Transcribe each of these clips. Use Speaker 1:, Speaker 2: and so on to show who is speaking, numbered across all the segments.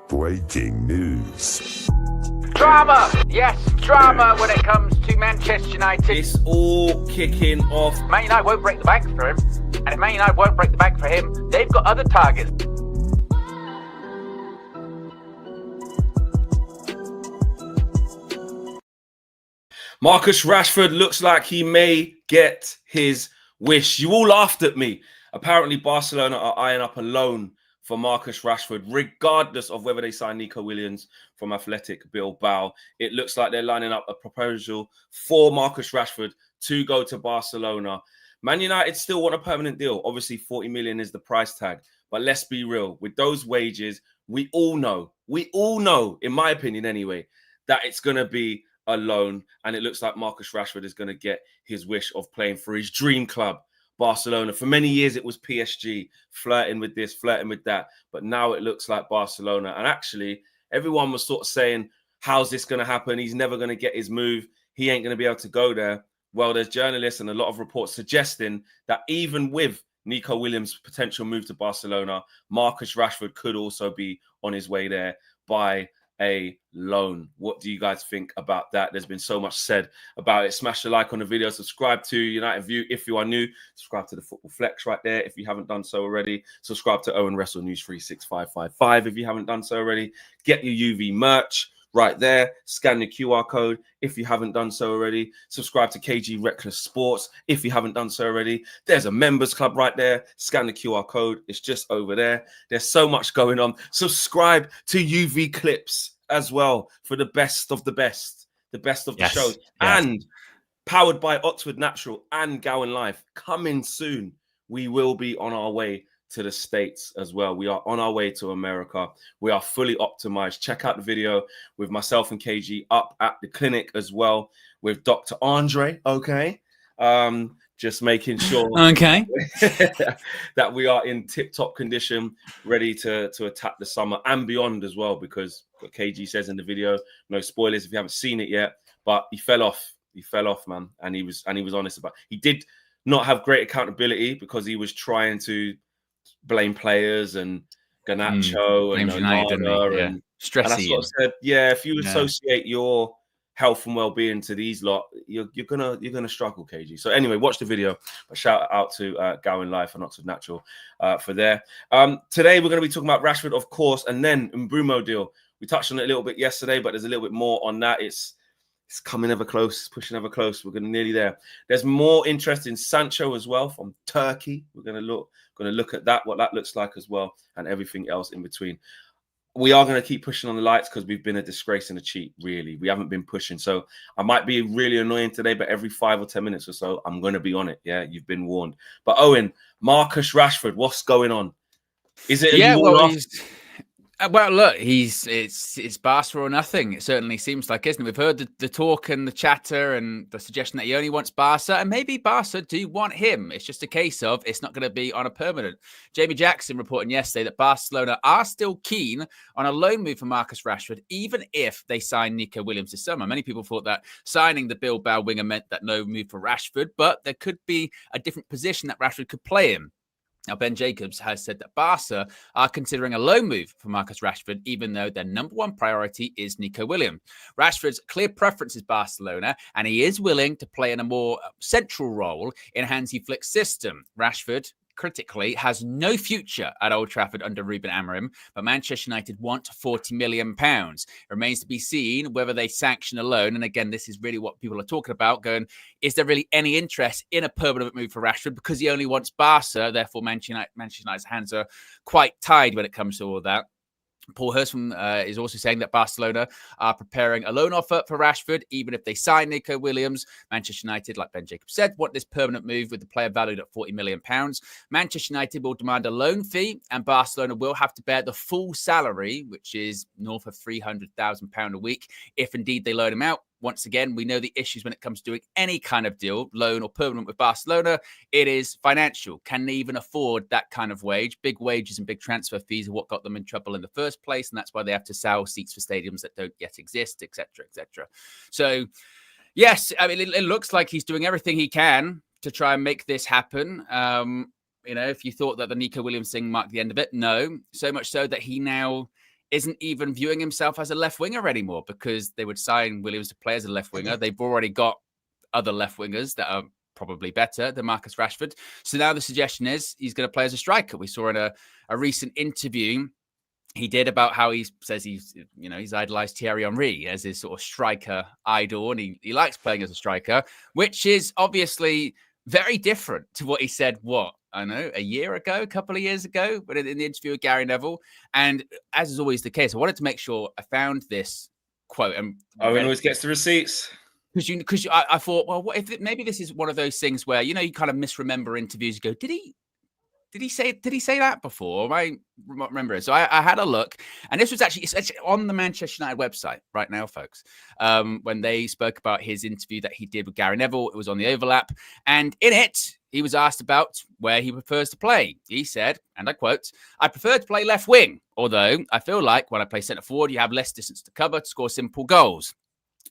Speaker 1: Breaking news.
Speaker 2: Drama! Yes, drama when it comes to Manchester United.
Speaker 3: It's all kicking off.
Speaker 2: Man United won't break the bank for him. And if Man United won't break the bank for him, they've got other targets.
Speaker 3: Marcus Rashford looks like he may get his wish. You all laughed at me. Apparently, Barcelona are eyeing up a loan for Marcus Rashford, regardless of whether they sign Nico Williams from Athletic Bilbao. It looks like they're lining up a proposal for Marcus Rashford to go to Barcelona. Man United still want a permanent deal. Obviously, 40 million is the price tag. But let's be real. With those wages, we all know, in my opinion anyway, that it's going to be a loan. And it looks like Marcus Rashford is going to get his wish of playing for his dream club, Barcelona. For many years, it was PSG, flirting with this, flirting with that. But now it looks like Barcelona. And actually, everyone was sort of saying, how's this going to happen? He's never going to get his move. He ain't going to be able to go there. Well, there's journalists and a lot of reports suggesting that even with Nico Williams' potential move to Barcelona, Marcus Rashford could also be on his way there by a loan. What do you guys think about that? There's been so much said about it. Smash the like on the video. Subscribe to United View if you are new. Subscribe to the Football Flex right there if you haven't done so already. Subscribe to Owen Wrestle News 36555 if you haven't done so already. Get your UV merch right there. Scan the QR code if you haven't done so already. Subscribe to KG Reckless Sports if you haven't done so already. There's a members club right there. Scan the QR code. It's just over there. There's so much going on. Subscribe to UV Clips as well for the best of the best, the shows. Yes. And powered by Oxford Natural and Gowan Life. Coming soon. We will be on our way to the States as well. We are on our way to America. We are fully optimized. Check out the video with myself and KG up at the clinic as well with Dr. Andre. Okay. Just making sure that we are in tip-top condition, ready to attack the summer and beyond as well, because what KG says in the video, no spoilers if you haven't seen it yet, but he fell off, man. And he was honest about it. He did not have great accountability because he was trying to blame players and Garnacho and Onana and stressy. And I sort of said, if you associate your health and well-being to these lot, you're gonna struggle, KG. So anyway, watch the video. But shout out to Gowan Life and Oxford Natural for there. Today we're going to be talking about Rashford, of course, and then Mbeumo deal. We touched on it a little bit yesterday, but there's a little bit more on that. It's coming ever close, pushing ever close. We're nearly there. There's more interest in Sancho as well from Turkey. We're going to look at that, what that looks like as well, and everything else in between. We are going to keep pushing on the lights because we've been a disgrace and a cheat, really. We haven't been pushing. So I might be really annoying today, but every 5 or 10 minutes or so, I'm going to be on it. Yeah, you've been warned. But Owen, Marcus Rashford, what's going on? Is it?
Speaker 4: Well, look, it's Barca or nothing. It certainly seems like, isn't it? We've heard the talk and the chatter and the suggestion that he only wants Barca, and maybe Barca do want him. It's just a case of it's not going to be on a permanent. Jamie Jackson reporting yesterday that Barcelona are still keen on a loan move for Marcus Rashford, even if they sign Nico Williams this summer. Many people thought that signing the Bilbao winger meant that no move for Rashford, but there could be a different position that Rashford could play in. Now, Ben Jacobs has said that Barca are considering a loan move for Marcus Rashford, even though their number one priority is Nico Williams. Rashford's clear preference is Barcelona, and he is willing to play in a more central role in Hansi Flick's system. Rashford, critically, has no future at Old Trafford under Ruben Amorim, but Manchester United want £40 million. It remains to be seen whether they sanction a loan. And again, this is really what people are talking about, going, is there really any interest in a permanent move for Rashford? Because he only wants Barca, therefore Manchester United's hands are quite tied when it comes to all that. Paul Hurst is also saying that Barcelona are preparing a loan offer for Rashford, even if they sign Nico Williams. Manchester United, like Ben Jacobs said, want this permanent move with the player valued at £40 million. Manchester United will demand a loan fee, and Barcelona will have to bear the full salary, which is north of £300,000 a week, if indeed they loan him out. Once again, we know the issues when it comes to doing any kind of deal, loan or permanent with Barcelona. It is financial. Can they even afford that kind of wage? Big wages and big transfer fees are what got them in trouble in the first place. And that's why they have to sell seats for stadiums that don't yet exist, etc., etc. So, yes, I mean, it looks like he's doing everything he can to try and make this happen. If you thought that the Nico Williams thing marked the end of it, no. So much so that he now isn't even viewing himself as a left winger anymore, because they would sign Williams to play as a left winger. They've already got other left wingers that are probably better than Marcus Rashford. So now the suggestion is he's going to play as a striker. We saw in a recent interview he did about how he says he's idolized Thierry Henry as his sort of striker idol, and he likes playing as a striker, which is obviously very different to what he said, a year ago, a couple of years ago, but in the interview with Gary Neville. And as is always the case, I wanted to make sure I found this quote. And
Speaker 3: Owen always gets the receipts.
Speaker 4: Because I thought, well, what if maybe this is one of those things where, you kind of misremember interviews. You go, did he say that before? I remember it. So I had a look, and this was it's actually on the Manchester United website right now, folks. When they spoke about his interview that he did with Gary Neville, it was on the overlap, and in it he was asked about where he prefers to play. He said, and I quote, "I prefer to play left wing, although I feel like when I play centre forward, you have less distance to cover to score simple goals.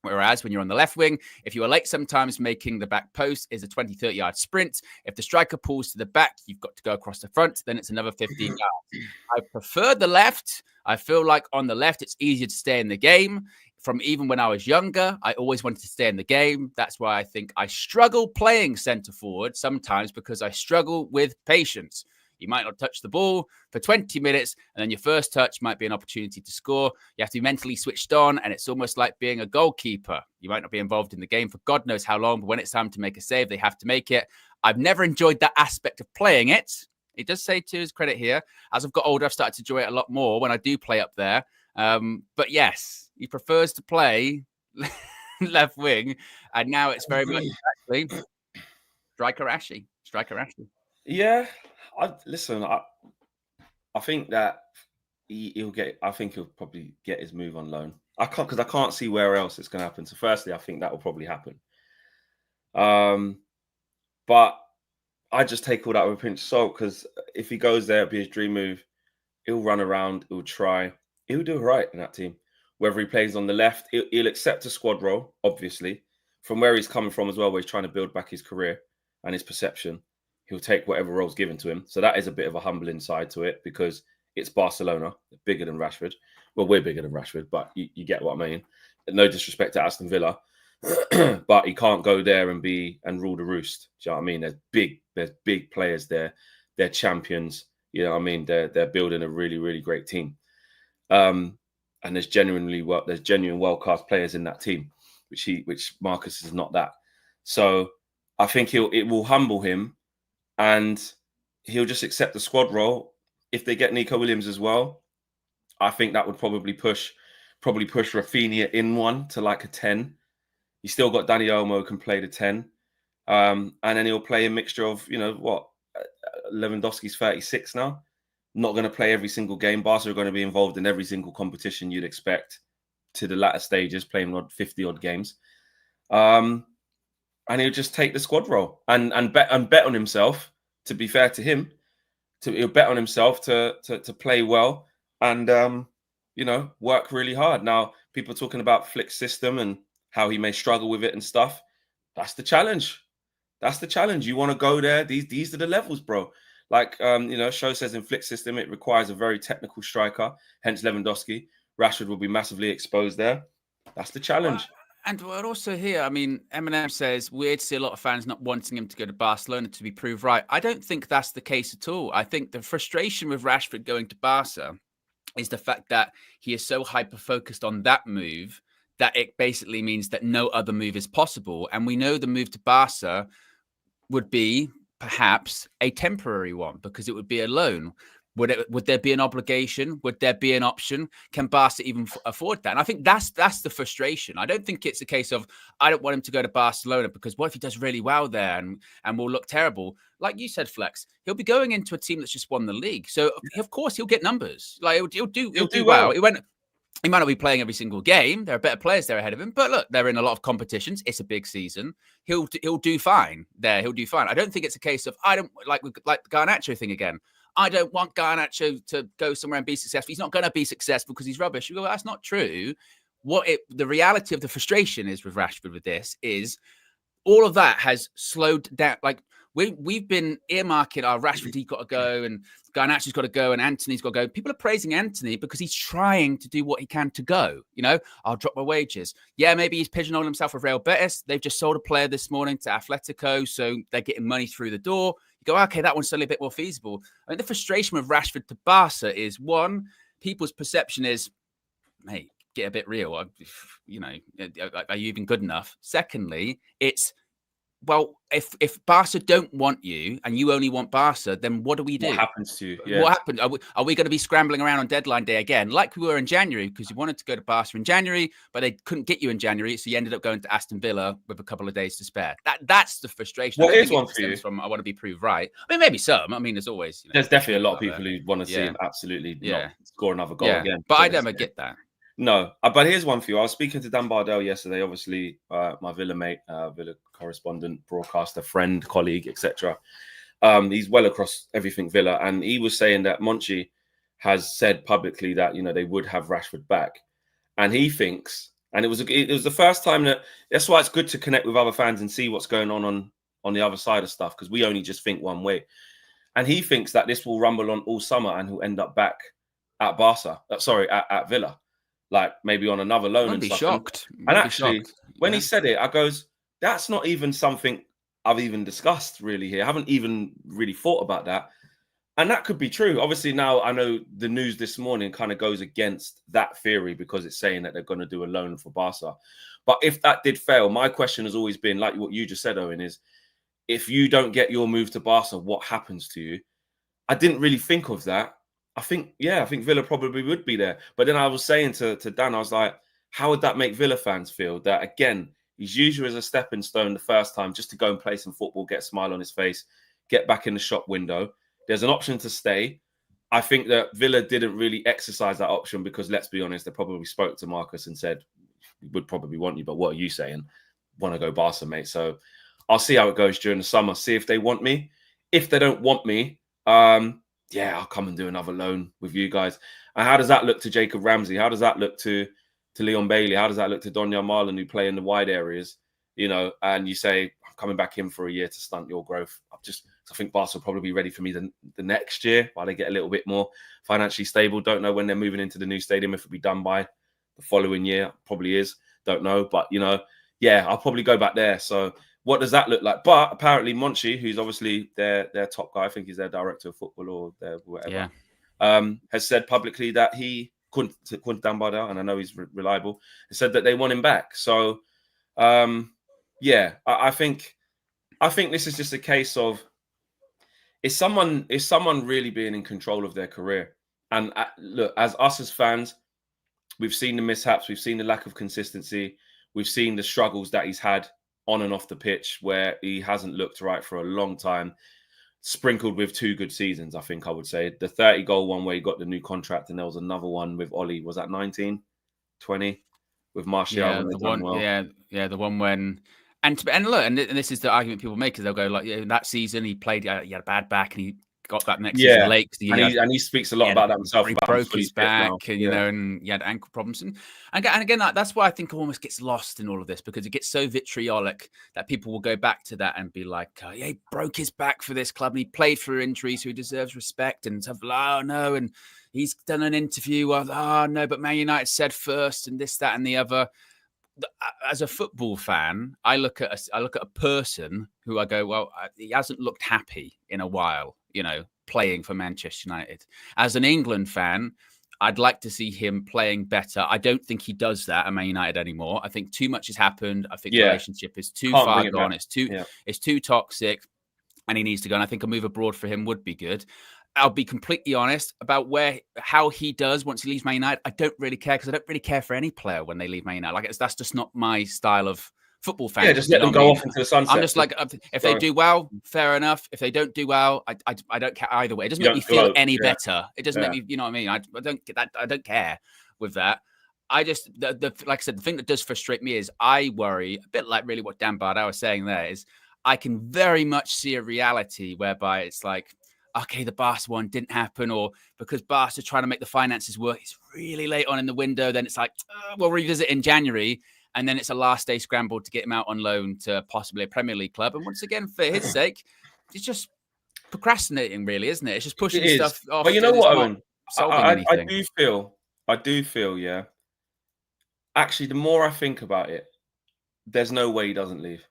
Speaker 4: Whereas when you're on the left wing, if you are late sometimes, making the back post is a 20, 30-yard sprint. If the striker pulls to the back, you've got to go across the front. Then it's another 15 yards. I prefer the left. I feel like on the left, it's easier to stay in the game. From even when I was younger, I always wanted to stay in the game. That's why I think I struggle playing centre forward sometimes, because I struggle with patience. You might not touch the ball for 20 minutes, and then your first touch might be an opportunity to score. You have to be mentally switched on, and it's almost like being a goalkeeper. You might not be involved in the game for God knows how long, but when it's time to make a save, they have to make it. I've never enjoyed that aspect of playing it. He does say, to his credit here, as I've got older, I've started to enjoy it a lot more when I do play up there. But yes, he prefers to play left wing, and now it's very much actually striker Ashy.
Speaker 3: Yeah. I think that I think he'll probably get his move on loan. I can't see where else it's going to happen. So firstly, I think that will probably happen. But I just take all that with a pinch of salt, because if he goes there, it'll be his dream move. He'll run around, he'll try, he'll do all right in that team. Whether he plays on the left, he'll accept a squad role, obviously, from where he's coming from as well, where he's trying to build back his career and his perception. He'll take whatever role's given to him. So that is a bit of a humbling side to it, because it's Barcelona, bigger than Rashford. Well, we're bigger than Rashford, but you get what I mean. No disrespect to Aston Villa, but he can't go there and rule the roost. Do you know what I mean? There's big players there. They're champions. You know what I mean? They're building a really, really great team. And there's genuine world-class players in that team, which Marcus is not that. So I think it will humble him, and he'll just accept the squad role. If they get Nico Williams as well, I think that would probably push Rafinha in one to like a 10. You still got Dani Olmo who can play the 10. And then he'll play a mixture of, Lewandowski's 36 now. Not going to play every single game. Barca are going to be involved in every single competition you'd expect to the latter stages, playing 50-odd games. And he'll just take the squad role and bet on himself. To be fair to him, he'll bet on himself to play well and work really hard. Now, people talking about Flick's system and how he may struggle with it and stuff. That's the challenge. You want to go there. These are the levels, bro. Like Show says in Flick's system, it requires a very technical striker. Hence Lewandowski. Rashford will be massively exposed there. That's the challenge.
Speaker 4: And also here, I mean, Eminem says, weird to see a lot of fans not wanting him to go to Barcelona to be proved right. I don't think that's the case at all. I think the frustration with Rashford going to Barca is the fact that he is so hyper-focused on that move that it basically means that no other move is possible. And we know the move to Barca would be perhaps a temporary one, because it would be a loan. Would there be an obligation? Would there be an option? Can Barca even afford that? And I think that's the frustration. I don't think it's a case of, I don't want him to go to Barcelona because what if he does really well there and will look terrible? Like you said, Flex, he'll be going into a team that's just won the league. So of course he'll get numbers. Like he'll do well. He might not be playing every single game. There are better players there ahead of him. But look, they're in a lot of competitions. It's a big season. He'll do fine there. He'll do fine. I don't think it's a case of, I don't like the Garnacho thing again. I don't want Garnacho to go somewhere and be successful. He's not going to be successful because he's rubbish. You go, well, that's not true. The reality of the frustration is with Rashford with this is all of that has slowed down. Like we've been earmarking our Rashford, he's got to go, and Garnacho's got to go, and Anthony's got to go. People are praising Anthony because he's trying to do what he can to go. I'll drop my wages. Yeah, maybe he's pigeonholed himself with Real Betis. They've just sold a player this morning to Atletico, so they're getting money through the door. You go, okay, that one's suddenly a bit more feasible. I think the frustration with Rashford to Barca is, one, people's perception is, mate, get a bit real. Are you even good enough? Secondly, it's, well, if Barca don't want you and you only want Barca, then what do we do?
Speaker 3: What happens to you? Yeah.
Speaker 4: What happened? Are we going to be scrambling around on deadline day again, like we were in January, because you wanted to go to Barca in January, but they couldn't get you in January, so you ended up going to Aston Villa with a couple of days to spare. That's the frustration.
Speaker 3: What is one for you?
Speaker 4: I want to be proved right. I mean, maybe some. I mean, there's always.
Speaker 3: There's definitely a lot of people who want to see him absolutely not score another goal again.
Speaker 4: But I never get that.
Speaker 3: No, but here's one for you. I was speaking to Dan Bardell yesterday, obviously my Villa mate, Villa correspondent, broadcaster, friend, colleague, etc. He's well across everything Villa, and he was saying that Monchi has said publicly that they would have Rashford back, and he thinks, and it was the first time that's why it's good to connect with other fans and see what's going on the other side of stuff, because we only just think one way, and he thinks that this will rumble on all summer and he'll end up back at at Villa. Like maybe on another loan.
Speaker 4: I'd be shocked.
Speaker 3: And actually, when he said it, I goes, that's not even something I've even discussed really here. I haven't even really thought about that. And that could be true. Obviously, now I know the news this morning kind of goes against that theory because it's saying that they're going to do a loan for Barca. But if that did fail, my question has always been, like what you just said, Owen, is if you don't get your move to Barca, what happens to you? I didn't really think of that. I think Villa probably would be there. But then I was saying to Dan, I was like, how would that make Villa fans feel? That, again, he's used you as a stepping stone the first time just to go and play some football, get a smile on his face, get back in the shop window. There's an option to stay. I think that Villa didn't really exercise that option because, let's be honest, they probably spoke to Marcus and said, we would probably want you, but what are you saying? Want to go Barca, mate. So I'll see how it goes during the summer, see if they want me. If they don't want me, I'll come and do another loan with you guys. And how does that look to Jacob Ramsey? How does that look to Leon Bailey? How does that look to Donyell Marlon, who play in the wide areas? And you say, I'm coming back in for a year to stunt your growth. I think Barca will probably be ready for me the next year while they get a little bit more financially stable. Don't know when they're moving into the new stadium, if it'll be done by the following year. Probably is. Don't know. But, I'll probably go back there. So what does that look like? But apparently Monchi, who's obviously their top guy, I think he's their director of football or their whatever, has said publicly that he couldn't Dan Bardell, and I know he's reliable, has said that they want him back. So, I think this is just a case of is someone really being in control of their career? And look, as us as fans, we've seen the mishaps, we've seen the lack of consistency, we've seen the struggles that he's had on and off the pitch where he hasn't looked right for a long time, sprinkled with 2 good seasons, I think I would say. The 30-goal one where he got the new contract, and there was another one with Ollie. Was that 19, 20 with Martial?
Speaker 4: Yeah, the one, the one when... And look, and this is the argument people make, because they'll go like, that season he played, he had a bad back, and he got that next season late.
Speaker 3: And he speaks a lot about that himself.
Speaker 4: He broke his back, and and he had ankle problems. And again, that's why I think it almost gets lost in all of this, because it gets so vitriolic that people will go back to that and be like, he broke his back for this club, and he played through injuries, so he deserves respect, and stuff. Oh no, and he's done an interview of, oh no, but Man United said first, and this, that, and the other. As a football fan, I look at a person who I go, well, he hasn't looked happy in a while, playing for Manchester United. As an England fan, I'd like to see him playing better. I don't think he does that at Man United anymore. I think too much has happened. I think the relationship is too far gone. It's too toxic, and he needs to go. And I think a move abroad for him would be good. I'll be completely honest about how he does once he leaves Man United. I don't really care, because I don't really care for any player when they leave Man United. That's just not my style of football fan.
Speaker 3: Yeah, just let them go off into the sunset.
Speaker 4: I'm just like, if they do well, fair enough. If they don't do well, I don't care either way. It doesn't make me feel any better. It doesn't make me, you know what I mean? I don't get that. I don't care with that. I just, like I said, the thing that does frustrate me is I worry, a bit like really what Dan Bardell was saying there, is I can very much see a reality whereby it's like, okay, the Barca one didn't happen, or because Barca trying to make the finances work, it's really late on in the window. Then it's like, we'll revisit in January. And then it's a last day scramble to get him out on loan to possibly a Premier League club. And once again, for his sake, it's just procrastinating, really, isn't it? It's just pushing
Speaker 3: It is.
Speaker 4: stuff off.
Speaker 3: But you know
Speaker 4: and it's
Speaker 3: what,
Speaker 4: not
Speaker 3: Owen?
Speaker 4: solving anything.
Speaker 3: I do feel, yeah. Actually, the more I think about it, there's no way he doesn't leave.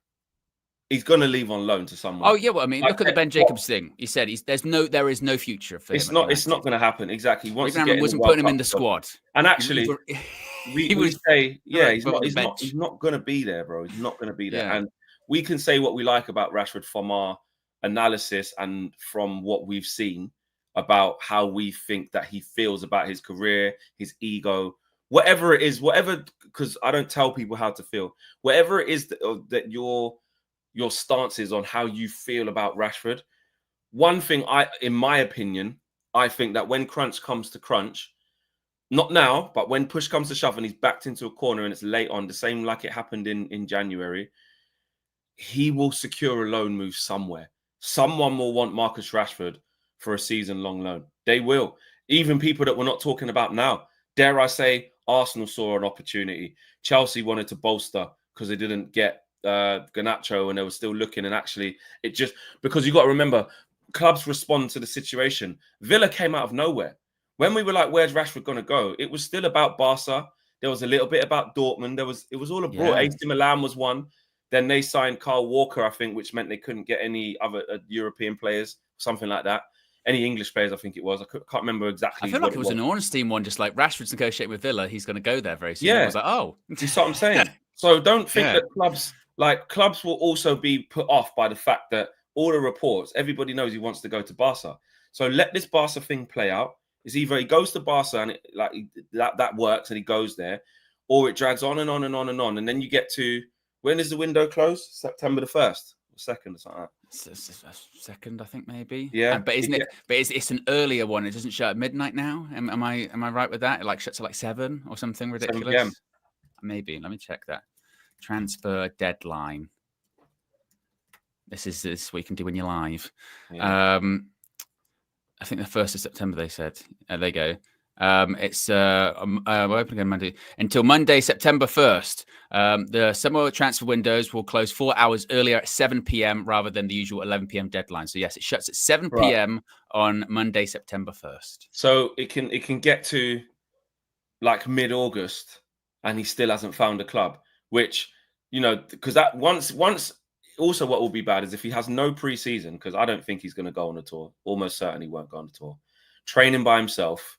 Speaker 3: He's going to leave on loan to someone.
Speaker 4: Oh yeah, well, I mean,
Speaker 3: Like,
Speaker 4: look at the Ben Jacobs thing. He said there is no future for him.
Speaker 3: It's not going to happen. Exactly. He wants to
Speaker 4: Regan
Speaker 3: get in the
Speaker 4: wasn't
Speaker 3: World
Speaker 4: putting him
Speaker 3: Cup
Speaker 4: in the
Speaker 3: squad.
Speaker 4: squad.
Speaker 3: And actually,
Speaker 4: He
Speaker 3: we
Speaker 4: was
Speaker 3: say, yeah,
Speaker 4: put on the
Speaker 3: he's
Speaker 4: bench.
Speaker 3: not going to be there, bro. He's not going to be there.
Speaker 4: Yeah.
Speaker 3: And we can say what we like about Rashford from our analysis and from what we've seen about how we think that he feels about his career, his ego, whatever it is, because I don't tell people how to feel. Whatever it is that your stance is on how you feel about Rashford. One thing, in my opinion, I think that when crunch comes to crunch, not now, but when push comes to shove and he's backed into a corner and it's late on, the same like it happened in January, he will secure a loan move somewhere. Someone will want Marcus Rashford for a season-long loan. They will. Even people that we're not talking about now. Dare I say, Arsenal saw an opportunity. Chelsea wanted to bolster because they didn't get Garnacho and they were still looking. And actually, it just... Because you got to remember, clubs respond to the situation. Villa came out of nowhere. When we were like, where's Rashford going to go? It was still about Barca. There was a little bit about Dortmund. It was all abroad.
Speaker 4: Yeah.
Speaker 3: AC Milan was one. Then they signed Kyle Walker, I think, which meant they couldn't get any other European players, something like that. Any English players, I think it was. I can't remember exactly.
Speaker 4: I feel like it was an Ornstein one, just like Rashford's negotiating with Villa. He's going to go there very soon.
Speaker 3: Yeah.
Speaker 4: I was like, oh.
Speaker 3: You see what I'm saying? So don't think that clubs will also be put off by the fact that all the reports, everybody knows he wants to go to Barca. So let this Barca thing play out. It's either he goes to Barca and that works and he goes there, or it drags on and on and on and on. And then you get to, when does the window close? September the 1st or 2nd or something like that.
Speaker 4: It's second, I think, maybe.
Speaker 3: Yeah.
Speaker 4: But isn't it? But it's an earlier one. It doesn't shut at midnight now. Am I right with that? It like shuts at like 7 or something ridiculous.
Speaker 3: 7 p.m.
Speaker 4: Maybe. Let me check that. Transfer deadline. This is what you can do when you're live. Yeah. I think the 1st of September, they said. There you go. It's we're open again Monday until Monday, September 1st. The summer transfer windows will close 4 hours earlier at 7 p.m. rather than the usual 11 p.m. deadline. So yes, it shuts at 7 p.m. on Monday, September 1st. So
Speaker 3: it can get to like mid-August and he still hasn't found a club, which, you know, because that once also what will be bad is if he has no pre-season, because I don't think he's going to go on a tour. Almost certainly won't go on a tour. Training by himself.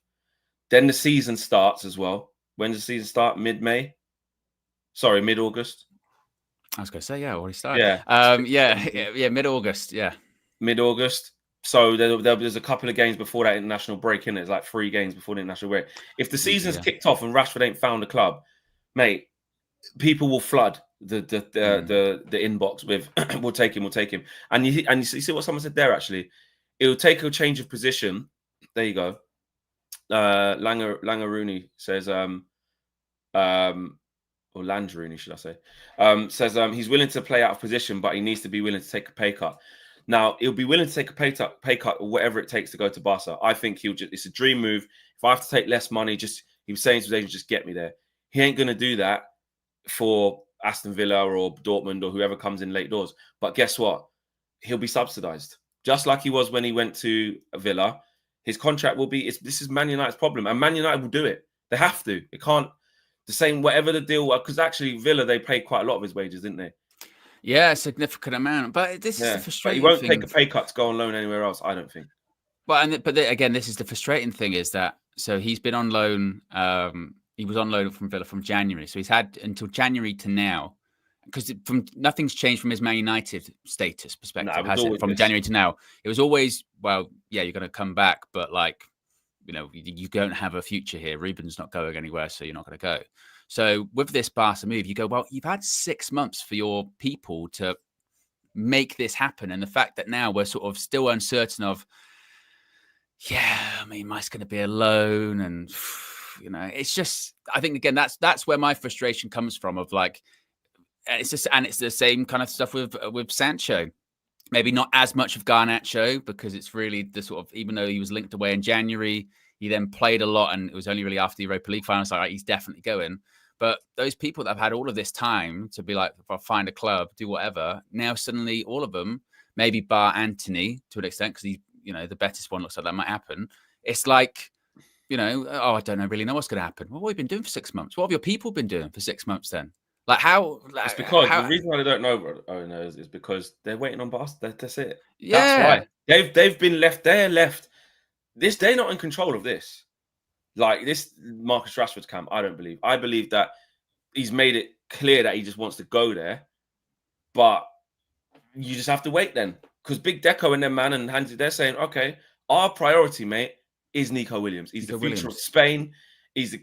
Speaker 3: Then the season starts as well. When does the season start? Mid-May? Sorry, mid-August.
Speaker 4: I was going to say, yeah, already started. Yeah. Mid-August, yeah.
Speaker 3: Mid-August. So there's a couple of games before that international break, innit? It's like 3 games before the international break. If the season's kicked off and Rashford ain't found a club, mate, people will flood the inbox with we'll take him. And you see what someone said there, actually? It'll take a change of position. There you go. Langerooney says, or Langerooney, should I say, says he's willing to play out of position, but he needs to be willing to take a pay cut. Now, he'll be willing to take a pay cut or whatever it takes to go to Barca. I think it's a dream move. If I have to take less money, he was saying to his agent, just get me there. He ain't going to do that for Aston Villa or Dortmund or whoever comes in late doors. But guess what? He'll be subsidized. Just like he was when he went to Villa. His contract will be, this is Man United's problem. And Man United will do it. They have to. It can't, the same, whatever the deal, because actually Villa, they paid quite a lot of his wages, didn't they?
Speaker 4: Yeah, a significant amount. But this is the frustrating
Speaker 3: thing. He won't
Speaker 4: thing.
Speaker 3: take a pay cut to go on loan anywhere else, I don't think.
Speaker 4: Well, again, this is the frustrating thing is that, so he's been on loan, he was on loan from Villa from January. So he's had until January to now, because nothing's changed from his Man United status perspective, has it? From January to now, it was always, well, yeah, you're going to come back, but like, you know, you don't have a future here. Ruben's not going anywhere, so you're not going to go. So with this Barca move, you go, well, you've had 6 months for your people to make this happen. And the fact that now we're sort of still uncertain of, yeah, I mean, Mike's going to be alone. And, you know, it's just, I think, again, that's where my frustration comes from of like, it's the same kind of stuff with Sancho. Maybe not as much of Garnacho because it's really the sort of, even though he was linked away in January, he then played a lot and it was only really after the Europa League final. So like, he's definitely going. But those people that have had all of this time to be like, if I find a club, do whatever, now suddenly all of them, maybe bar Anthony to an extent, because the Betis one looks like that might happen. It's like, oh, I don't really know what's going to happen. Well, what have you been doing for 6 months? What have your people been doing for 6 months then? Like how?
Speaker 3: It's because the reason why they don't know, is because they're waiting on Barca. That's it.
Speaker 4: Yeah.
Speaker 3: That's why they've been left. They're left. They're not in control of this. Like this Marcus Rashford's camp, I don't believe. I believe that he's made it clear that he just wants to go there, but you just have to wait then, because Big Deco and them man and Hansi, they're saying, okay, our priority, mate, is Nico Williams. He's the future of Spain.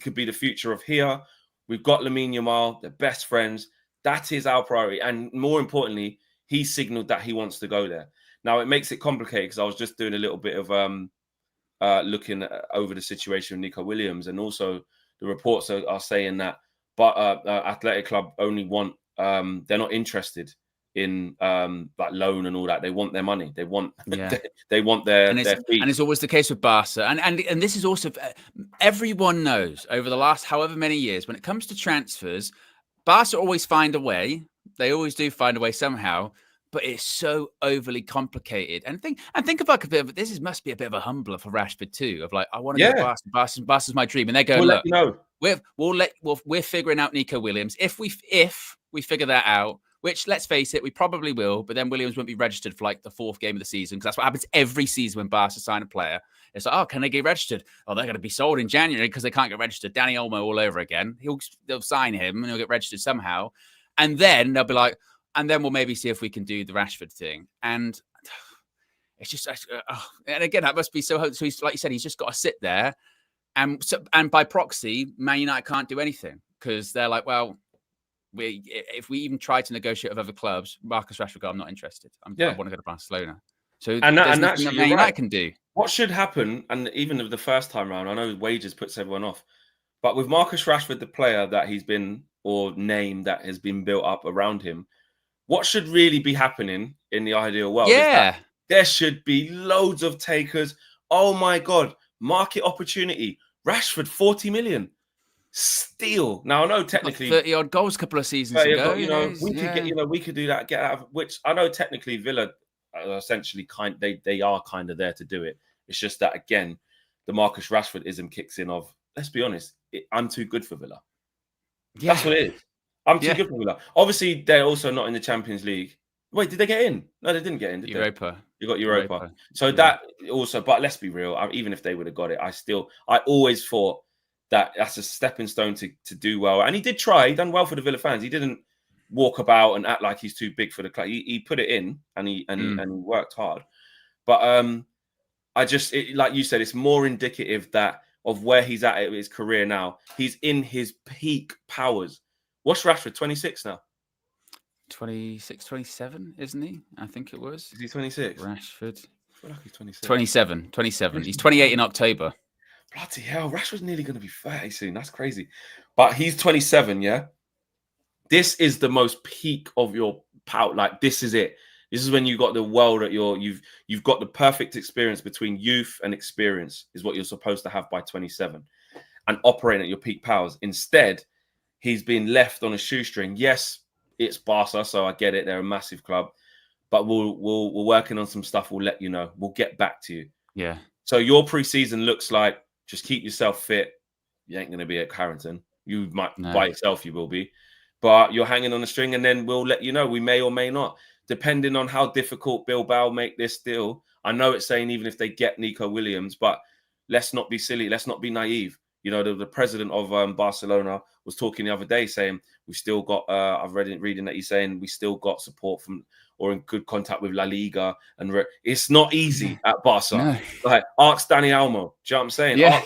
Speaker 3: Could be the future of here. We've got Lamine Yamal, they're best friends. That is our priority. And more importantly, he signaled that he wants to go there. Now, it makes it complicated because I was just doing a little bit of looking over the situation with Nico Williams. And also the reports are saying that Athletic Club only want, they're not interested in like loan and all that. They want their money. They want they want their fee.
Speaker 4: And it's always the case with Barca. And this is also, everyone knows over the last however many years, when it comes to transfers, Barca always find a way. They always do find a way somehow, but it's so overly complicated. And think of like a bit of this must be a bit of a humbler for Rashford too. Of like, I want to go to Barca. Barca's my dream, and they're going, look, we're figuring out Nico Williams. If we figure that out, which, let's face it, we probably will, but then Williams won't be registered for like the 4th game of the season, because that's what happens every season when Barca sign a player. It's like, oh, can they get registered? Oh, they're going to be sold in January because they can't get registered. Dani Olmo all over again. They'll sign him and he'll get registered somehow. And then they'll be like, and then we'll maybe see if we can do the Rashford thing. And it's just, and again, that must be so he's, like you said, he's just got to sit there. And by proxy, Man United can't do anything because they're like, well, if we even try to negotiate with other clubs, Marcus Rashford, I'm not interested. I want to go to Barcelona. So
Speaker 3: and
Speaker 4: there's nothing
Speaker 3: actually,
Speaker 4: that Man United can do.
Speaker 3: What should happen, and even the first time round, I know wages puts everyone off, but with Marcus Rashford, the player that he's been, or name that has been built up around him, what should really be happening in the ideal world?
Speaker 4: Yeah,
Speaker 3: is that there should be loads of takers. Oh my God, market opportunity. Rashford, 40 million. Steal. Now I know technically
Speaker 4: 30 odd goals a couple of seasons ago.
Speaker 3: We could do that. Get out of which I know technically Villa are essentially they are kind of there to do it. It's just that again, the Marcus Rashford-ism kicks in of, let's be honest, I'm too good for Villa. Yeah. That's what it is. I'm too good for Villa. Obviously, they're also not in the Champions League. Wait, did they get in? No, they didn't get in.
Speaker 4: Europa.
Speaker 3: You got Europa. So that also, but let's be real. Even if they would have got it, I always thought that's a stepping stone to do well. And he did try. He done well for the Villa fans. He didn't walk about and act like he's too big for the club. He put it in and he worked hard. But like you said, it's more indicative of where he's at in his career now. He's in his peak powers. What's Rashford, 26 now?
Speaker 4: 26, 27, isn't he? I think it was.
Speaker 3: Is he 26?
Speaker 4: Rashford.
Speaker 3: I feel like he's 26.
Speaker 4: 27. He's 28 in October.
Speaker 3: Bloody hell, Rashford's nearly going to be 30 soon. That's crazy. But he's 27, yeah? This is the most peak of your power. Like, this is it. This is when you got the world at you've got the perfect experience between youth and experience is what you're supposed to have by 27 and operating at your peak powers. Instead, he's been left on a shoestring. Yes, it's Barca, so I get it. They're a massive club. But we're working on some stuff. We'll let you know. We'll get back to you.
Speaker 4: Yeah.
Speaker 3: So your preseason looks like just keep yourself fit. You ain't going to be at Carrington. You might by yourself, you will be. But you're hanging on a string, and then we'll let you know. We may or may not, depending on how difficult Bilbao make this deal. I know it's saying even if they get Nico Williams, but let's not be silly. Let's not be naive. You know, the president of Barcelona was talking the other day saying we still got, I've reading that he's saying we still got support from or in good contact with La Liga. And it's not easy at Barca. No. Like, ask Dani Olmo. Do you know what I'm saying?
Speaker 4: Yeah.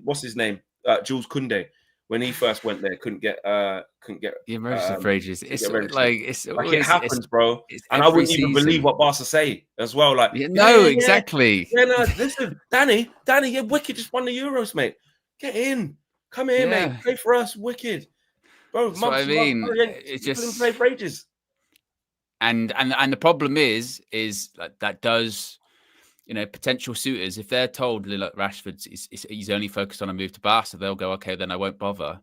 Speaker 3: What's his name? Jules Koundé. When he first went there, couldn't get the
Speaker 4: emergency for ages. It's
Speaker 3: it happens, bro. And I wouldn't even believe what Barca say as well. Like,
Speaker 4: exactly.
Speaker 3: Yeah, no, listen, Danny, you're wicked. Just won the Euros, mate. Get in, come here, mate. Play for us, wicked, bro.
Speaker 4: That's what I mean.
Speaker 3: It's just play for ages.
Speaker 4: And the problem is that does, potential suitors, if they're told, look, Rashford he's only focused on a move to Barca, they'll go, okay, then I won't bother.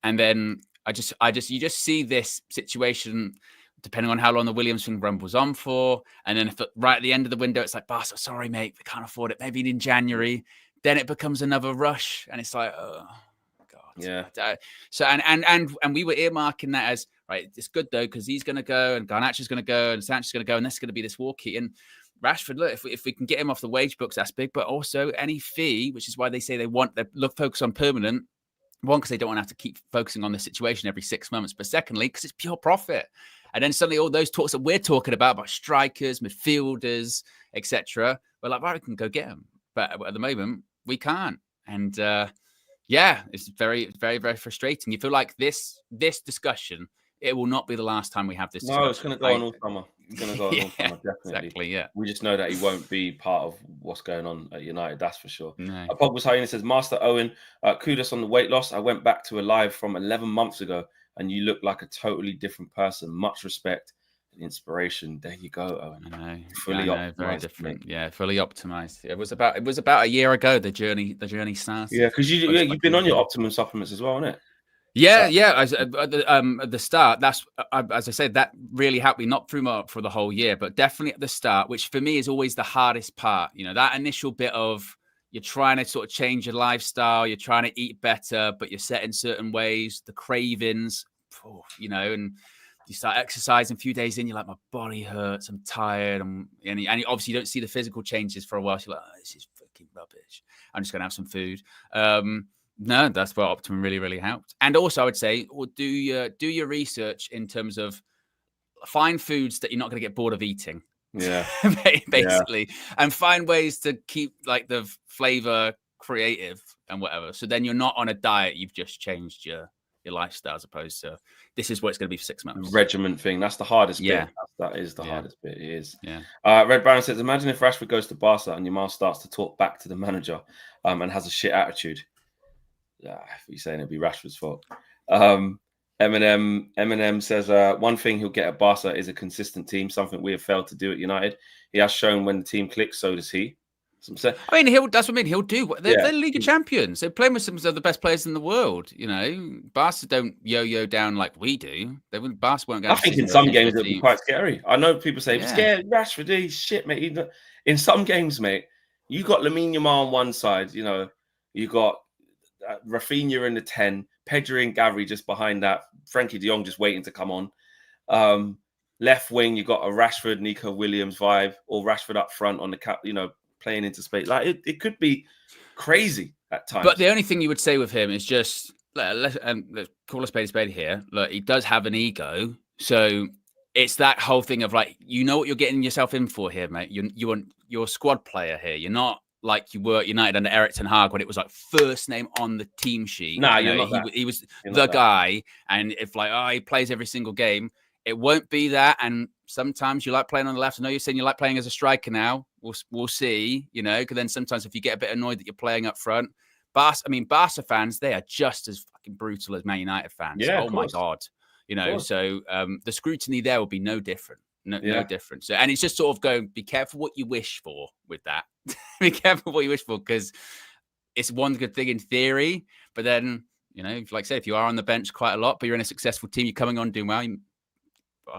Speaker 4: And then you just see this situation depending on how long the Williams thing rumbles on for. And then if right at the end of the window, it's like, Barca, sorry, mate, we can't afford it. Maybe in January. Then it becomes another rush. And it's like, oh, God.
Speaker 3: Yeah.
Speaker 4: So, and we were earmarking that as, right, it's good, though, because he's going to go and Garnacho's going to go and Sancho's going to go. And that's going to be this walkie. And Rashford, look, if we can get him off the wage books, that's big. But also any fee, which is why they say they focus on permanent. One, because they don't want to have to keep focusing on the situation every 6 months. But secondly, because it's pure profit. And then suddenly all those talks that we're talking about strikers, midfielders, etc., we're like, right, we can go get them. But at the moment, we can't. And it's very, very, very frustrating. You feel like this discussion, it will not be the last time we have this discussion.
Speaker 3: No, it's going to go on all summer. It's going to go on all summer, definitely.
Speaker 4: Exactly, yeah.
Speaker 3: We just know that he won't be part of what's going on at United, that's for sure.
Speaker 4: No.
Speaker 3: Pogba's Hyena says, Master Owen, kudos on the weight loss. I went back to a live from 11 months ago, and you look like a totally different person. Much respect and inspiration. There you go, Owen.
Speaker 4: I know.
Speaker 3: Fully optimized,
Speaker 4: very different.
Speaker 3: mate.
Speaker 4: Yeah, fully optimized. It was about a year ago the journey started.
Speaker 3: Yeah, because you've been on your Optimum supplements as well, isn't it?
Speaker 4: Yeah. At the start, that's as I said, that really helped me not for the whole year, but definitely at the start, which for me is always the hardest part. You know, that initial bit of you're trying to sort of change your lifestyle, you're trying to eat better, but you're set in certain ways, the cravings, you know, and you start exercising a few days in, you're like, my body hurts, I'm tired, and obviously you don't see the physical changes for a while. So you're like, oh, this is fucking rubbish. I'm just gonna have some food. No, that's where Optimum really, really helped. And also, I would say, do your research in terms of find foods that you're not going to get bored of eating.
Speaker 3: Yeah,
Speaker 4: basically, and find ways to keep like the flavor creative and whatever. So then you're not on a diet; you've just changed your lifestyle, as opposed to this is what it's going to be for 6 months.
Speaker 3: Regiment thing. That's the hardest
Speaker 4: bit.
Speaker 3: That is the hardest bit. It is.
Speaker 4: Yeah.
Speaker 3: Red Baron says, imagine if Rashford goes to Barca and Yamal starts to talk back to the manager and has a shit attitude. If you're saying it'd be Rashford's fault. Eminem says, one thing he'll get at Barca is a consistent team, something we have failed to do at United. He has shown when the team clicks, so does he.
Speaker 4: I mean, that's what I mean. He'll do. They're League of Champions. They're playing with some of the best players in the world. You know, Barca don't yo-yo down like we do. Barca won't go.
Speaker 3: I think in some games it'll be quite scary. I know people say, scared Rashford, he's shit, mate. In some games, mate, you got Lamine Yamal on one side, you know, you got Rafinha in the 10, Pedri and Gavi just behind that, Frankie de Jong just waiting to come on. Left wing, you got a Rashford, Nico Williams vibe, or Rashford up front on the cap, you know, playing into space. Like it could be crazy at times.
Speaker 4: But the only thing you would say with him is just let's call a spade here. Look, he does have an ego, so it's that whole thing of like, you know what you're getting yourself in for here, mate. You're a squad player here. You're not like you were at United under Erik ten Hag when it was like first name on the team sheet.
Speaker 3: Nah,
Speaker 4: you know, he was the guy, and if like he plays every single game, it won't be that. And sometimes you like playing on the left. I know you're saying you like playing as a striker now. We'll see, you know, because then sometimes if you get a bit annoyed that you're playing up front, Barca fans, they are just as fucking brutal as Man United fans.
Speaker 3: Yeah,
Speaker 4: oh my God. You know, so the scrutiny there will be no different. No different. So, and it's just sort of going, be careful what you wish for with that. Be careful what you wish for, because it's one good thing in theory, but then, you know, like I say, if you are on the bench quite a lot, but you're in a successful team, you're coming on doing well,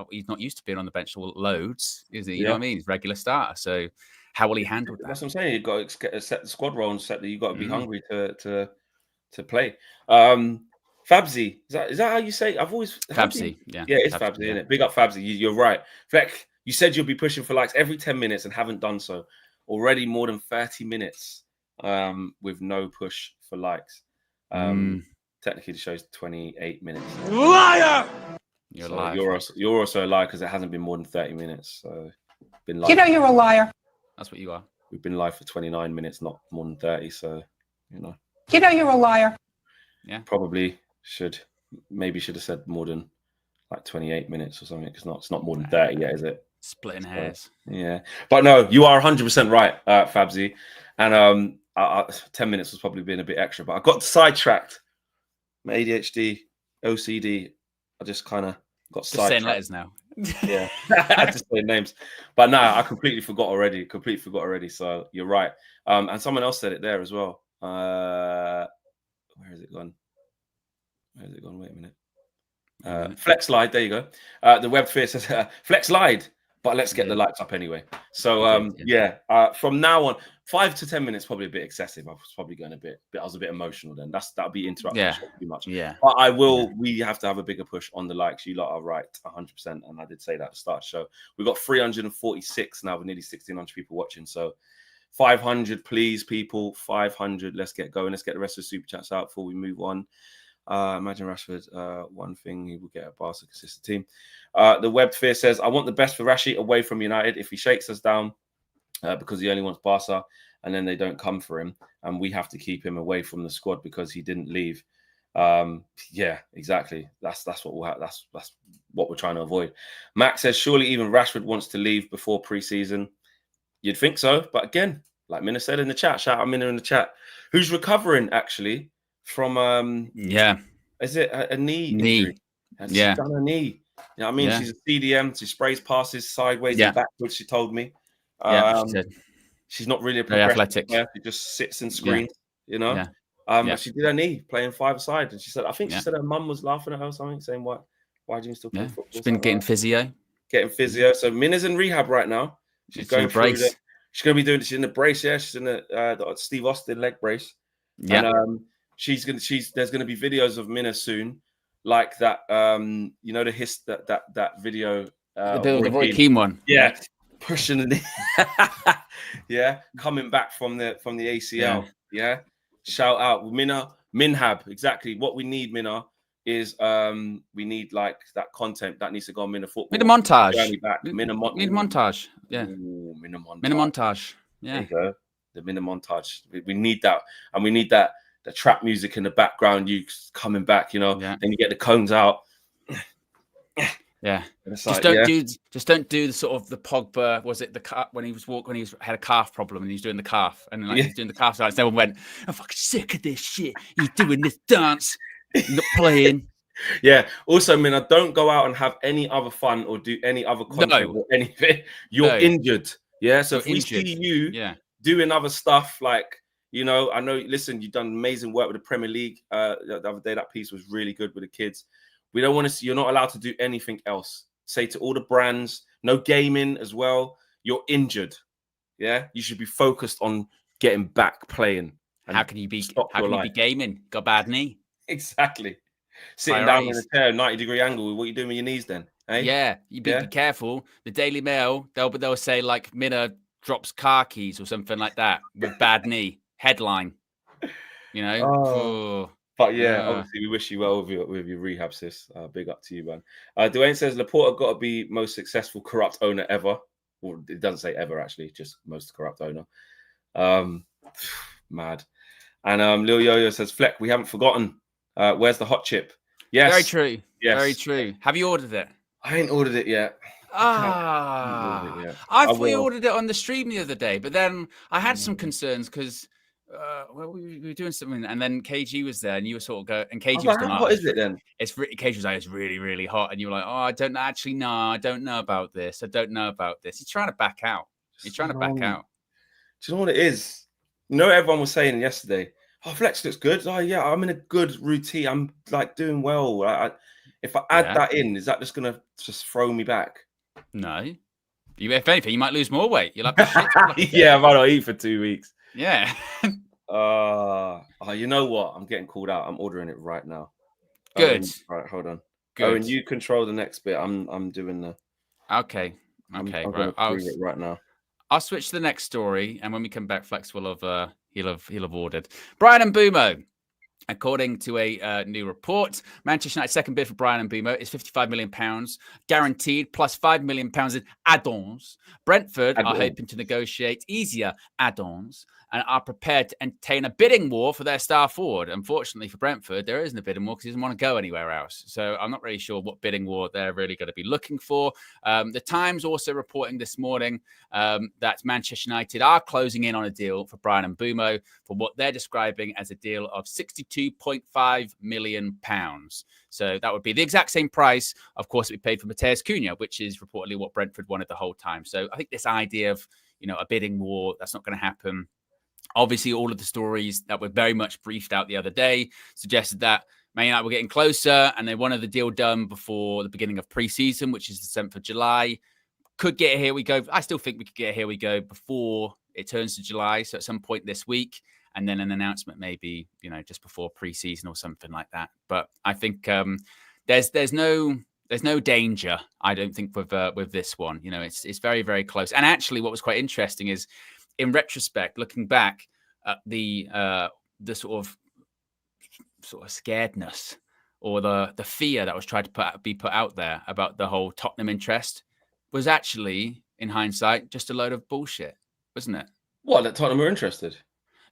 Speaker 4: he's not used to being on the bench loads, is he? You know what I mean? He's regular starter. So how will he handle that?
Speaker 3: That's what I'm saying. You've got to set the squad role and set that you've got to be hungry to play. Fabsy, is that how you say? I've always
Speaker 4: Fabsy, yeah,
Speaker 3: it's Fabsy, isn't it? Big up Fabsy. You're right. Fleck, you said you'll be pushing for likes every 10 minutes and haven't done so. Already more than 30 minutes with no push for likes. Technically, the show's 28 minutes.
Speaker 4: Liar! You're a liar.
Speaker 3: You're also a liar because it hasn't been more than 30 minutes. So been live.
Speaker 1: You know you're a liar.
Speaker 4: That's what you are.
Speaker 3: We've been live for 29 minutes, not more than 30. So, you know.
Speaker 1: You know you're a liar.
Speaker 4: Yeah.
Speaker 3: Probably should have said more than like 28 minutes or something. It's not more than 30 yet, is it?
Speaker 4: Splitting hairs.
Speaker 3: Yeah. But no, you are 100% right, Fabsy. And 10 minutes was probably being a bit extra, but I got sidetracked. My ADHD, OCD, I just kind of got sidetracked.
Speaker 4: Saying letters now.
Speaker 3: Yeah. I just say names. But no, I completely forgot already. So you're right. And someone else said it there as well. Where has it gone? Wait a minute. Flex lied. There you go. The web fear says Flex lied, but let's get the likes up anyway. So from now on, 5 to 10 minutes probably a bit excessive. I was probably going a bit. I was a bit emotional then. That'll be interrupting too much.
Speaker 4: Yeah,
Speaker 3: but I will. We have to have a bigger push on the likes. You lot are right, 100%. And I did say that at the start of the show. We've got 346 now with nearly 1,600 people watching. So 500, please, people. 500. Let's get going. Let's get the rest of the super chats out before we move on. Imagine Rashford, one thing he will get a Barca consistent team. The web fear says, I want the best for Rashi away from United. If he shakes us down because he only wants Barca and then they don't come for him and we have to keep him away from the squad because he didn't leave. Yeah, exactly. That's what we'll have. That's what we're trying to avoid. Max says, surely even Rashford wants to leave before pre-season. You'd think so. But again, like Mina said in the chat, shout out Mina in the chat, who's recovering actually from is it a knee injury? She's done a knee. You know what I mean? She's a CDM. She sprays passes sideways and backwards, she told me.
Speaker 4: She said.
Speaker 3: She's not really a
Speaker 4: athletic
Speaker 3: player. She just sits and screams, you know. But she did her knee playing five-a-side, and she said, I think she said her mum was laughing at her or something, saying, why do you still play football?
Speaker 4: She's been getting physio. So
Speaker 3: Mina's in rehab right now. She's going through she's going to be doing. She's in the brace. Yeah, she's in the Steve Austin leg brace. Yeah. And there's going to be videos of Mina soon, like that. You know that video.
Speaker 4: The Roy Keane one.
Speaker 3: Yeah, pushing the knee. Yeah, coming back from the ACL. Yeah. Shout out Minhab. Exactly what we need, Mina, is we need like that content that needs to go on Mina football.
Speaker 4: Mina montage.
Speaker 3: Mina
Speaker 4: montage. Yeah.
Speaker 3: Ooh, Mina montage.
Speaker 4: Mina montage. Yeah.
Speaker 3: There you go. The Mina montage. We need that, and we need that. The trap music in the background, you coming back, you know. Then you get the cones out.
Speaker 4: Yeah. Just don't do the sort of the Pogba. Was it when he had a calf problem and he was doing the calf and then he's doing the calf dance? Everyone went, I'm fucking sick of this shit. He's doing this dance, not playing.
Speaker 3: Yeah. Also, Mina, don't go out and have any other fun or do any other content or anything. You're injured. Yeah. So if we see you doing other stuff like, you know, I know, listen, you've done amazing work with the Premier League. The other day, that piece was really good with the kids. We don't want to see, you're not allowed to do anything else. Say to all the brands, no gaming as well. You're injured. Yeah. You should be focused on getting back playing.
Speaker 4: How can you be gaming? Got a bad knee.
Speaker 3: Exactly. Sitting down in a chair, 90-degree angle. What are you doing with your knees then? Eh?
Speaker 4: Yeah. You be careful. The Daily Mail, they'll say like Mina drops car keys or something like that with bad knee. Headline, you know.
Speaker 3: But obviously we wish you well with your rehab, sis. Big up to you, man. Dwayne says Laporta got to be most successful corrupt owner ever. Well, it doesn't say ever actually, just most corrupt owner. Mad. And Lil Yo-Yo says Fleck, we haven't forgotten. Where's the hot chip? Yes,
Speaker 4: very true. Yes, very true. Have you ordered it?
Speaker 3: I ain't ordered it yet.
Speaker 4: I thought we ordered it on the stream the other day, but then I had some concerns because we were doing something, and then KG was there, and you were sort of going, and KG was like,
Speaker 3: what is it then?
Speaker 4: KG was like, it's really, really hot, and you were like, I don't know about this. He's trying to back out. Do you
Speaker 3: know what it is? You know, everyone was saying yesterday, oh, Flex looks good. Oh yeah, I'm in a good routine. I'm like doing well. If I add that in, is that just gonna just throw me back?
Speaker 4: No. If anything, you might lose more weight. You'll have to shit.
Speaker 3: Yeah, I might not eat for 2 weeks.
Speaker 4: Yeah.
Speaker 3: You know what? I'm getting called out. I'm ordering it right now.
Speaker 4: Good.
Speaker 3: Right, hold on.
Speaker 4: Good.
Speaker 3: Owen, you control the next bit. I'm doing the.
Speaker 4: Okay.
Speaker 3: I'm it right now.
Speaker 4: I'll switch to the next story, and when we come back, Flex will have he'll have ordered Bryan Mbeumo. According to a new report, Manchester United's second bid for Bryan Mbeumo is £55 million, guaranteed, plus £5 million in add-ons. Brentford are hoping to negotiate easier add-ons and are prepared to entertain a bidding war for their star forward. Unfortunately for Brentford, there isn't a bidding war because he doesn't want to go anywhere else. So I'm not really sure what bidding war they're really going to be looking for. The Times also reporting this morning that Manchester United are closing in on a deal for Bryan Mbeumo for what they're describing as a deal of £62.5 million. So that would be the exact same price, of course, we paid for Matheus Cunha, which is reportedly what Brentford wanted the whole time. So I think this idea of, a bidding war, that's not going to happen. Obviously, all of the stories that were very much briefed out the other day suggested that Man United were getting closer, and they wanted the deal done before the beginning of pre-season, which is the 7th of July. Could get a here we go. I still think we could get a here we go before it turns to July. So at some point this week, and then an announcement maybe, just before pre-season or something like that. But I think there's no danger, I don't think, with this one. It's very, very close. And actually, what was quite interesting is, in retrospect, looking back at the sort of scaredness or the fear that was tried to be put out there about the whole Tottenham interest was actually, in hindsight, just a load of bullshit, wasn't it?
Speaker 3: What, that Tottenham were interested?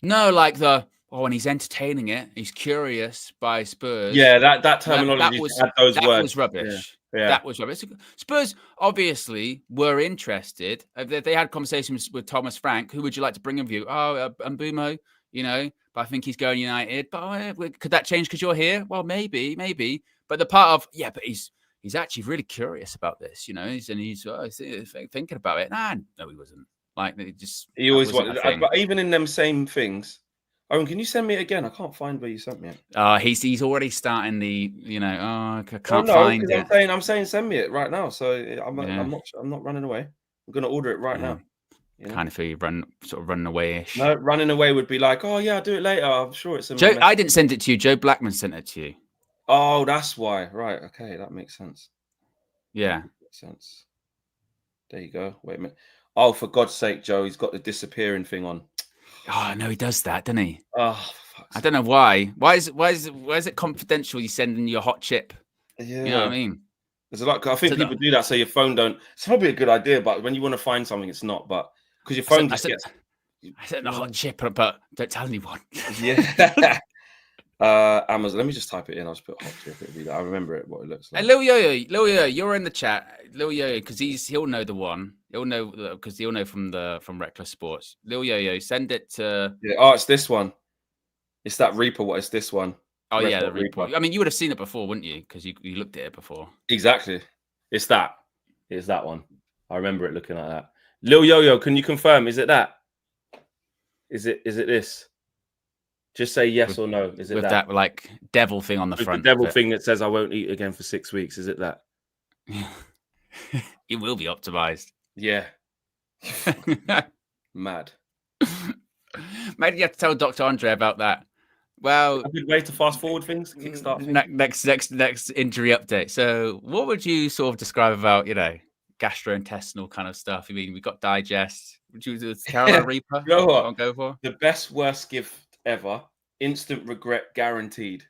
Speaker 4: No, like and he's entertaining it. He's curious by Spurs.
Speaker 3: Yeah, that terminology had those words.
Speaker 4: That was rubbish.
Speaker 3: Yeah.
Speaker 4: That was rubbish. Spurs obviously were interested. They had conversations with Thomas Frank. Who would you like to bring in view? Mbeumo, but I think he's going United. But could that change because you're here? Well, maybe. But the part of, but he's actually really curious about this, he's thinking about it. No, he wasn't. Like,
Speaker 3: he always wanted, but even in them same things. Owen, can you send me it again? I can't find where you sent me it.
Speaker 4: He's already starting the, I can't find it.
Speaker 3: I'm saying send me it right now. So I'm not running away. I'm going to order it right now.
Speaker 4: Kind of feel you running away-ish.
Speaker 3: No, running away would be like, oh yeah, I'll do it later. I'm sure it's
Speaker 4: Joe. I didn't send it to you. Joe Blackman sent it to you.
Speaker 3: Oh, that's why. Right. Okay, that makes sense.
Speaker 4: Yeah,
Speaker 3: makes sense. There you go. Wait a minute. Oh, for God's sake, Joe, he's got the disappearing thing on.
Speaker 4: Oh no, he does that, doesn't he?
Speaker 3: Oh,
Speaker 4: I don't know why. Why is it confidential? You sending your hot chip?
Speaker 3: Yeah,
Speaker 4: you know what I mean.
Speaker 3: There's a lot. I think people do that so your phone don't. It's probably a good idea, but when you want to find something, it's not. But because your phone gets.
Speaker 4: I sent a hot chip, but don't tell anyone.
Speaker 3: Yeah. Amazon. Let me just type it in. I'll just put hot chip. I remember it. What it looks like.
Speaker 4: Hey, Lil Yo, you're in the chat. Lil Yo, because he'll know the one. He'll know because he'll know from Reckless Sports. Lil Yo, send it to.
Speaker 3: Yeah. Oh, it's this one. It's that Reaper. What is this one?
Speaker 4: Oh yeah, the Reaper. I mean, you would have seen it before, wouldn't you? Because you looked at it before.
Speaker 3: Exactly. It's that. It's that one. I remember it looking like that. Lil Yo, can you confirm? Is it that? Is it this? Just say yes or no. Is it
Speaker 4: with that like devil thing on the front?
Speaker 3: The devil thing that says I won't eat again for 6 weeks. Is it that?
Speaker 4: It will be optimized.
Speaker 3: Yeah. Mad.
Speaker 4: Maybe you have to tell Dr. Andre about that. Well,
Speaker 3: a good way to fast forward things, kickstart things.
Speaker 4: Next injury update. So, what would you sort of describe about gastrointestinal kind of stuff? I mean, we got digest. Would you do the Carolina Reaper?
Speaker 3: You know what?
Speaker 4: Go for
Speaker 3: the best worst gift ever. Instant regret guaranteed.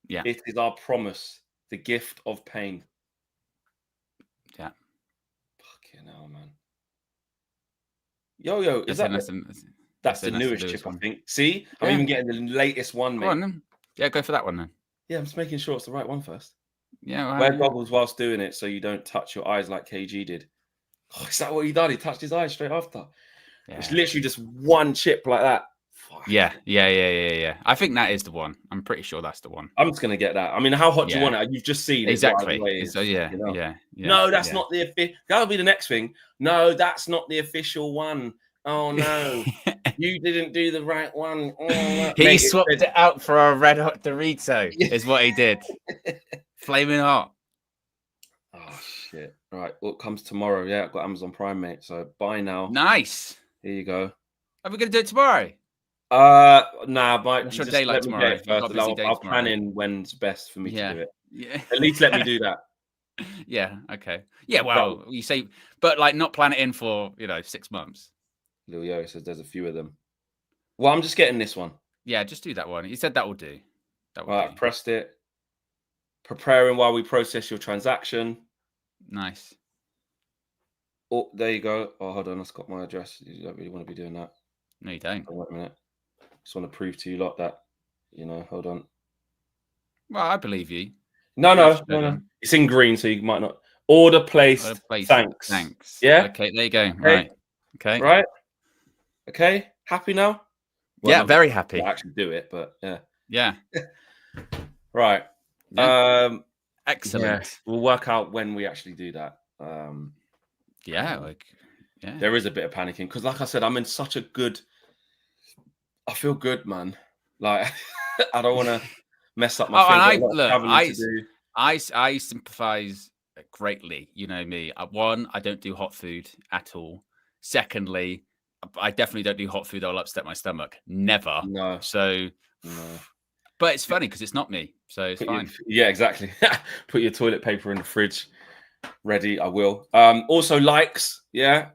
Speaker 4: Yeah,
Speaker 3: it is our promise. The gift of pain.
Speaker 4: Yeah.
Speaker 3: Fucking hell, man. Yo, is that's the newest chip, I think. See, I'm even getting the latest one, mate.
Speaker 4: Go on, then. Yeah, go for that one then.
Speaker 3: Yeah, I'm just making sure it's the right one first.
Speaker 4: Yeah,
Speaker 3: wear goggles whilst doing it so you don't touch your eyes like KG did. Oh, is that what he done? He touched his eyes straight after. Yeah. It's literally just one chip like that. Fuck.
Speaker 4: Yeah. I think that is the one. I'm pretty sure that's the one.
Speaker 3: I'm just gonna get that. I mean, how hot do you want it? You've just seen
Speaker 4: exactly.
Speaker 3: It.
Speaker 4: So yeah.
Speaker 3: No, that's not the official. That'll be the next thing. No, that's not the official one. Oh no, you didn't do the right one. Oh,
Speaker 4: he swapped it out for a red hot Dorito. Is what he did. Flaming hot.
Speaker 3: Oh shit! All right, well, it comes tomorrow. Yeah, I've got Amazon Prime, mate. So buy now.
Speaker 4: Nice.
Speaker 3: Here you go.
Speaker 4: Are we gonna do it tomorrow?
Speaker 3: Nah, but
Speaker 4: what's your day like tomorrow?
Speaker 3: I'll plan in when's best for me to do it.
Speaker 4: Yeah.
Speaker 3: At least let me do that.
Speaker 4: Yeah. Okay. Yeah. Well, you say, but like not plan it in for 6 months.
Speaker 3: Lil Yo says there's a few of them. Well, I'm just getting this one.
Speaker 4: Yeah, just do that one. He said that will do.
Speaker 3: I've pressed it. Preparing while we process your transaction.
Speaker 4: Nice.
Speaker 3: Oh, there you go. Oh, hold on. That's got my address. You don't really want to be doing that.
Speaker 4: No, you don't.
Speaker 3: Oh, wait a minute. Just want to prove to you lot that, hold on.
Speaker 4: Well, I believe you.
Speaker 3: No. It's in green, so you might not. Order placed. Thanks. Yeah?
Speaker 4: Okay, there you go.
Speaker 3: Okay.
Speaker 4: Right.
Speaker 3: Right? Okay. Happy now?
Speaker 4: Well, yeah, very happy.
Speaker 3: I'll actually do it, but yeah.
Speaker 4: Yeah.
Speaker 3: Right.
Speaker 4: Yeah. Excellent.
Speaker 3: Yeah. We'll work out when we actually do that.
Speaker 4: Yeah.
Speaker 3: There is a bit of panicking because, like I said, I'm in such a good. I feel good, man. Like I don't want to mess up my finger.
Speaker 4: And
Speaker 3: A lot of traveling to do.
Speaker 4: I sympathise greatly. You know me. One, I don't do hot food at all. Secondly, I definitely don't do hot food that will upset my stomach. Never.
Speaker 3: No.
Speaker 4: So,
Speaker 3: No.
Speaker 4: but it's funny because it's not me, so it's fine.
Speaker 3: Yeah, exactly. Put your toilet paper in the fridge. Ready, I will. Also, likes. Yeah,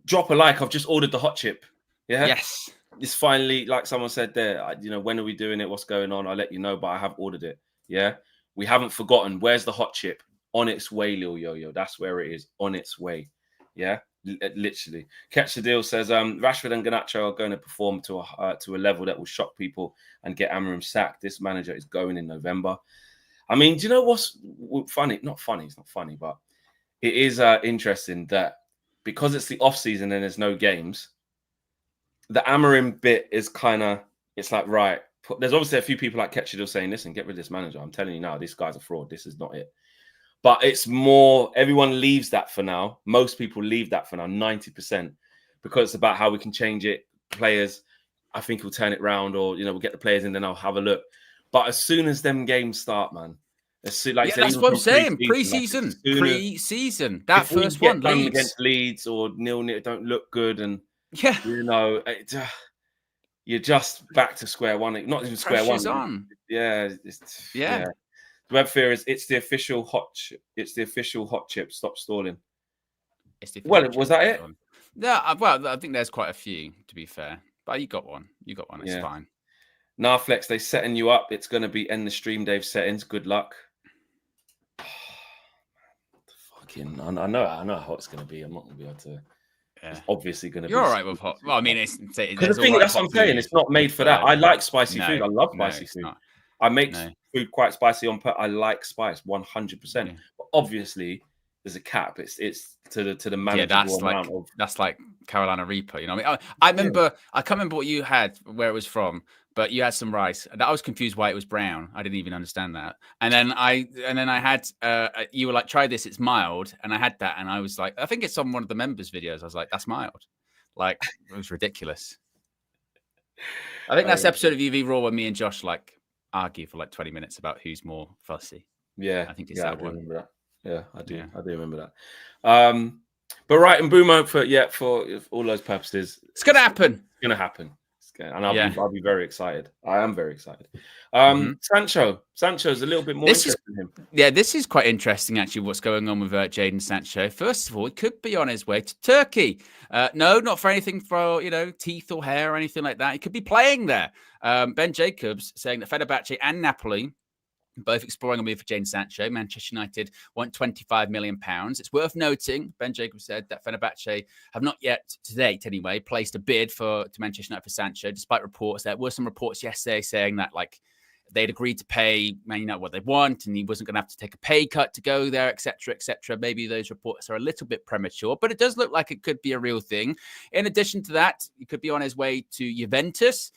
Speaker 3: drop a like. I've just ordered the hot chip. Yeah.
Speaker 4: Yes.
Speaker 3: It's finally, like someone said there. When are we doing it? What's going on? I'll let you know. But I have ordered it. Yeah. We haven't forgotten. Where's the hot chip? On its way, Lil Yo-Yo. That's where it is. On its way. Yeah. Literally. Catch the Deal says Rashford and Garnacho are going to perform to a level that will shock people and get Amorim sacked. This manager is going in November. I mean, do you know what's funny? Not funny. It's not funny, but it is interesting that because it's the off season and there's no games, the Amorim bit is kind of, it's like, right. There's obviously a few people like Catch the Deal saying, listen, get rid of this manager. I'm telling you now, this guy's a fraud. This is not it. But it's more, everyone leaves that for now. Most people leave that for now, 90%, because it's about how we can change it. Players, I think we'll turn it round, or, we'll get the players in, then I'll have a look. But as soon as them games start, man, that's
Speaker 4: what I'm saying. Pre-season. That first one, Leeds
Speaker 3: against Leeds or 0-0 don't look good, and you're just back to square one. Not even square one.
Speaker 4: On.
Speaker 3: Yeah. The web fear is it's the official hot chip. It's the official hot chip. Stop stalling. Was that it?
Speaker 4: Yeah. Well, I think there's quite a few, to be fair. But you got one. It's fine.
Speaker 3: Narflex, they setting you up. It's going to be end the stream, Dave settings. Good luck. Fucking, I know how hot it's going to be. I'm not going to be able to. Yeah. It's obviously going to be.
Speaker 4: You're all right with hot. Well, I mean, that's
Speaker 3: what I'm saying. It's not made for that. I like spicy food. I love spicy food. I make food quite spicy on purpose. I like spice 100%. Yeah. But obviously, there's a cap. It's to the manageable amount of.
Speaker 4: That's like Carolina Reaper. You know what I mean? I remember. I can't remember what you had, where it was from, but you had some rice. I was confused why it was brown. I didn't even understand that. And then I had. You were like, try this. It's mild. And I had that, and I was like, I think it's on one of the members' videos. I was like, that's mild. Like, it was ridiculous. I think that's episode of UV Raw where me and Josh argue for 20 minutes about who's more fussy.
Speaker 3: Yeah,
Speaker 4: I think it's that one.
Speaker 3: Remember that. Yeah, I do. Yeah. I do remember that. But Bryan Mbeumo for all those purposes,
Speaker 4: it's gonna happen.
Speaker 3: It's gonna happen. And I'll be very excited. I am very excited. Sancho's a little bit more interested in him.
Speaker 4: Yeah, this is quite interesting, actually, what's going on with Jadon Sancho. First of all, he could be on his way to Turkey. No, not for anything for, teeth or hair or anything like that. He could be playing there. Ben Jacobs saying that Fenerbahce and Napoli both exploring a move for Jadon Sancho. Manchester United want £25 million. It's worth noting, Ben Jacobs said that Fenerbahce have not yet, to date anyway, placed a bid to Manchester United for Sancho, despite reports. There were some reports yesterday saying that they'd agreed to pay Man United what they want, and he wasn't going to have to take a pay cut to go there, etc., etc. Maybe those reports are a little bit premature, but it does look like it could be a real thing. In addition to that, he could be on his way to Juventus,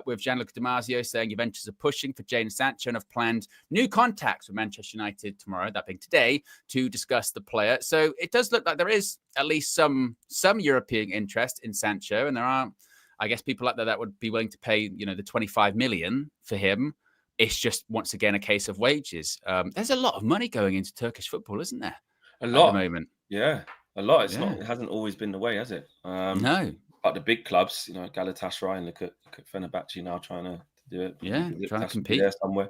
Speaker 4: with Gianluca Di Marzio saying Juventus are pushing for Jadon Sancho and have planned new contacts with Manchester United tomorrow, that being today, to discuss the player. So it does look like there is at least some European interest in Sancho, and there are, I guess, people out there that would be willing to pay, the 25 million for him. It's just, once again, a case of wages. There's a lot of money going into Turkish football, isn't there?
Speaker 3: A lot.
Speaker 4: At the moment.
Speaker 3: Yeah, a lot. It hasn't always been the way, has it?
Speaker 4: No.
Speaker 3: But the big clubs, Galatasaray, and look at Fenerbahce now trying to do it.
Speaker 4: Yeah, trying to compete
Speaker 3: there somewhere.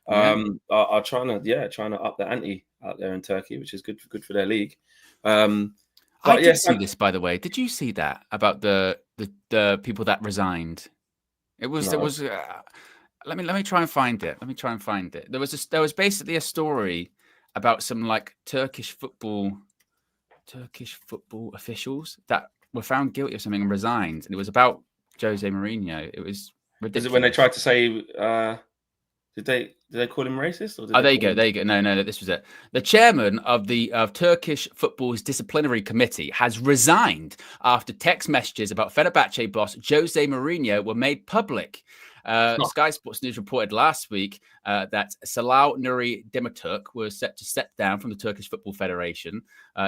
Speaker 3: Are trying to up the ante out there in Turkey, which is good for their league. I
Speaker 4: did see this, by the way. Did you see that about the people that resigned? There was. Let me try and find it. There was basically a story about some Turkish football officials that were found guilty of something and resigned, and it was about Jose Mourinho. It was ridiculous.
Speaker 3: Is it when they tried to say? Did they call him racist? Or
Speaker 4: there you go. No, this was it. The chairman of Turkish football's disciplinary committee has resigned after text messages about Fenerbahce boss Jose Mourinho were made public. Sky Sports News reported last week that Salah Nuri Demirturk was set to step down from the Turkish Football Federation.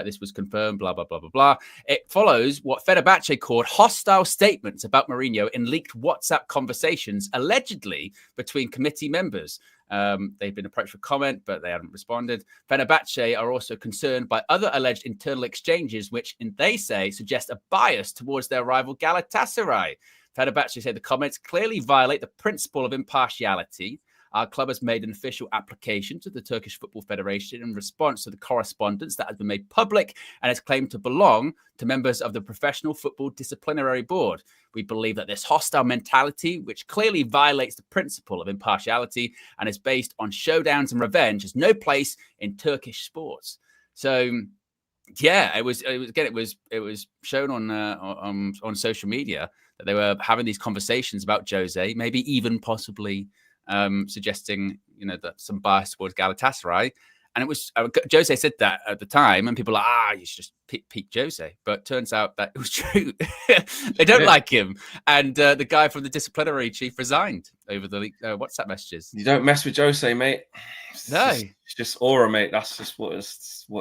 Speaker 4: This was confirmed, blah, blah, blah, blah, blah. It follows what Fenerbahce called hostile statements about Mourinho in leaked WhatsApp conversations, allegedly between committee members. They've been approached for comment, but they haven't responded. Fenerbahce are also concerned by other alleged internal exchanges, which they say suggest a bias towards their rival Galatasaray. Fenerbahce said the comments clearly violate the principle of impartiality. Our club has made an official application to the Turkish Football Federation in response to the correspondence that has been made public and has claimed to belong to members of the Professional Football Disciplinary Board. We believe that this hostile mentality, which clearly violates the principle of impartiality and is based on showdowns and revenge, has no place in Turkish sports. So, yeah, it was shown on social media that they were having these conversations about Jose, maybe even possibly suggesting, that some bias towards Galatasaray. And it was Jose said that at the time, and people were like, you should just peak Jose. But turns out that it was true. They don't like him. And the guy from the disciplinary chief resigned over the WhatsApp messages.
Speaker 3: You don't mess with Jose, mate.
Speaker 4: No.
Speaker 3: It's just aura, mate. That's just what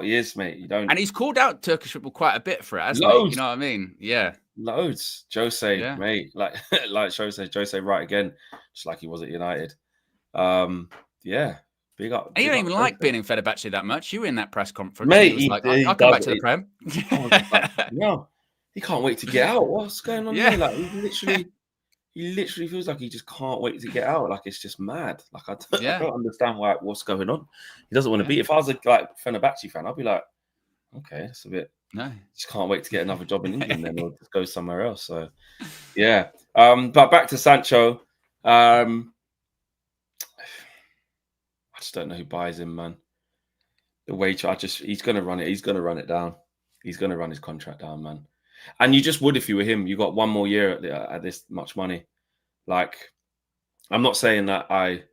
Speaker 3: he is, mate. You don't.
Speaker 4: And he's called out Turkish football quite a bit for it, hasn't he? You know what I mean? Yeah.
Speaker 3: Loads. Jose, mate. Like Jose right again, just like he was at United. Yeah. Big up.
Speaker 4: And you don't even like being in Fenerbahce that much. You were in that press conference.
Speaker 3: Mate,
Speaker 4: he was like, I'll come back to the Prem.
Speaker 3: No, he can't wait to get out. What's going on here? Like, he literally feels like he just can't wait to get out. Like, it's just mad. Like, I don't understand what's going on. He doesn't want to be. If I was a Fenerbahce fan, I'd be like, okay, that's a bit.
Speaker 4: No,
Speaker 3: just can't wait to get another job in England then, or just go somewhere else. So, yeah. But back to Sancho. I just don't know who buys him, man. The wage, he's going to run it. He's going to run it down. He's going to run his contract down, man. And you just would if you were him. You got one more year at this much money. Like, I'm not saying that I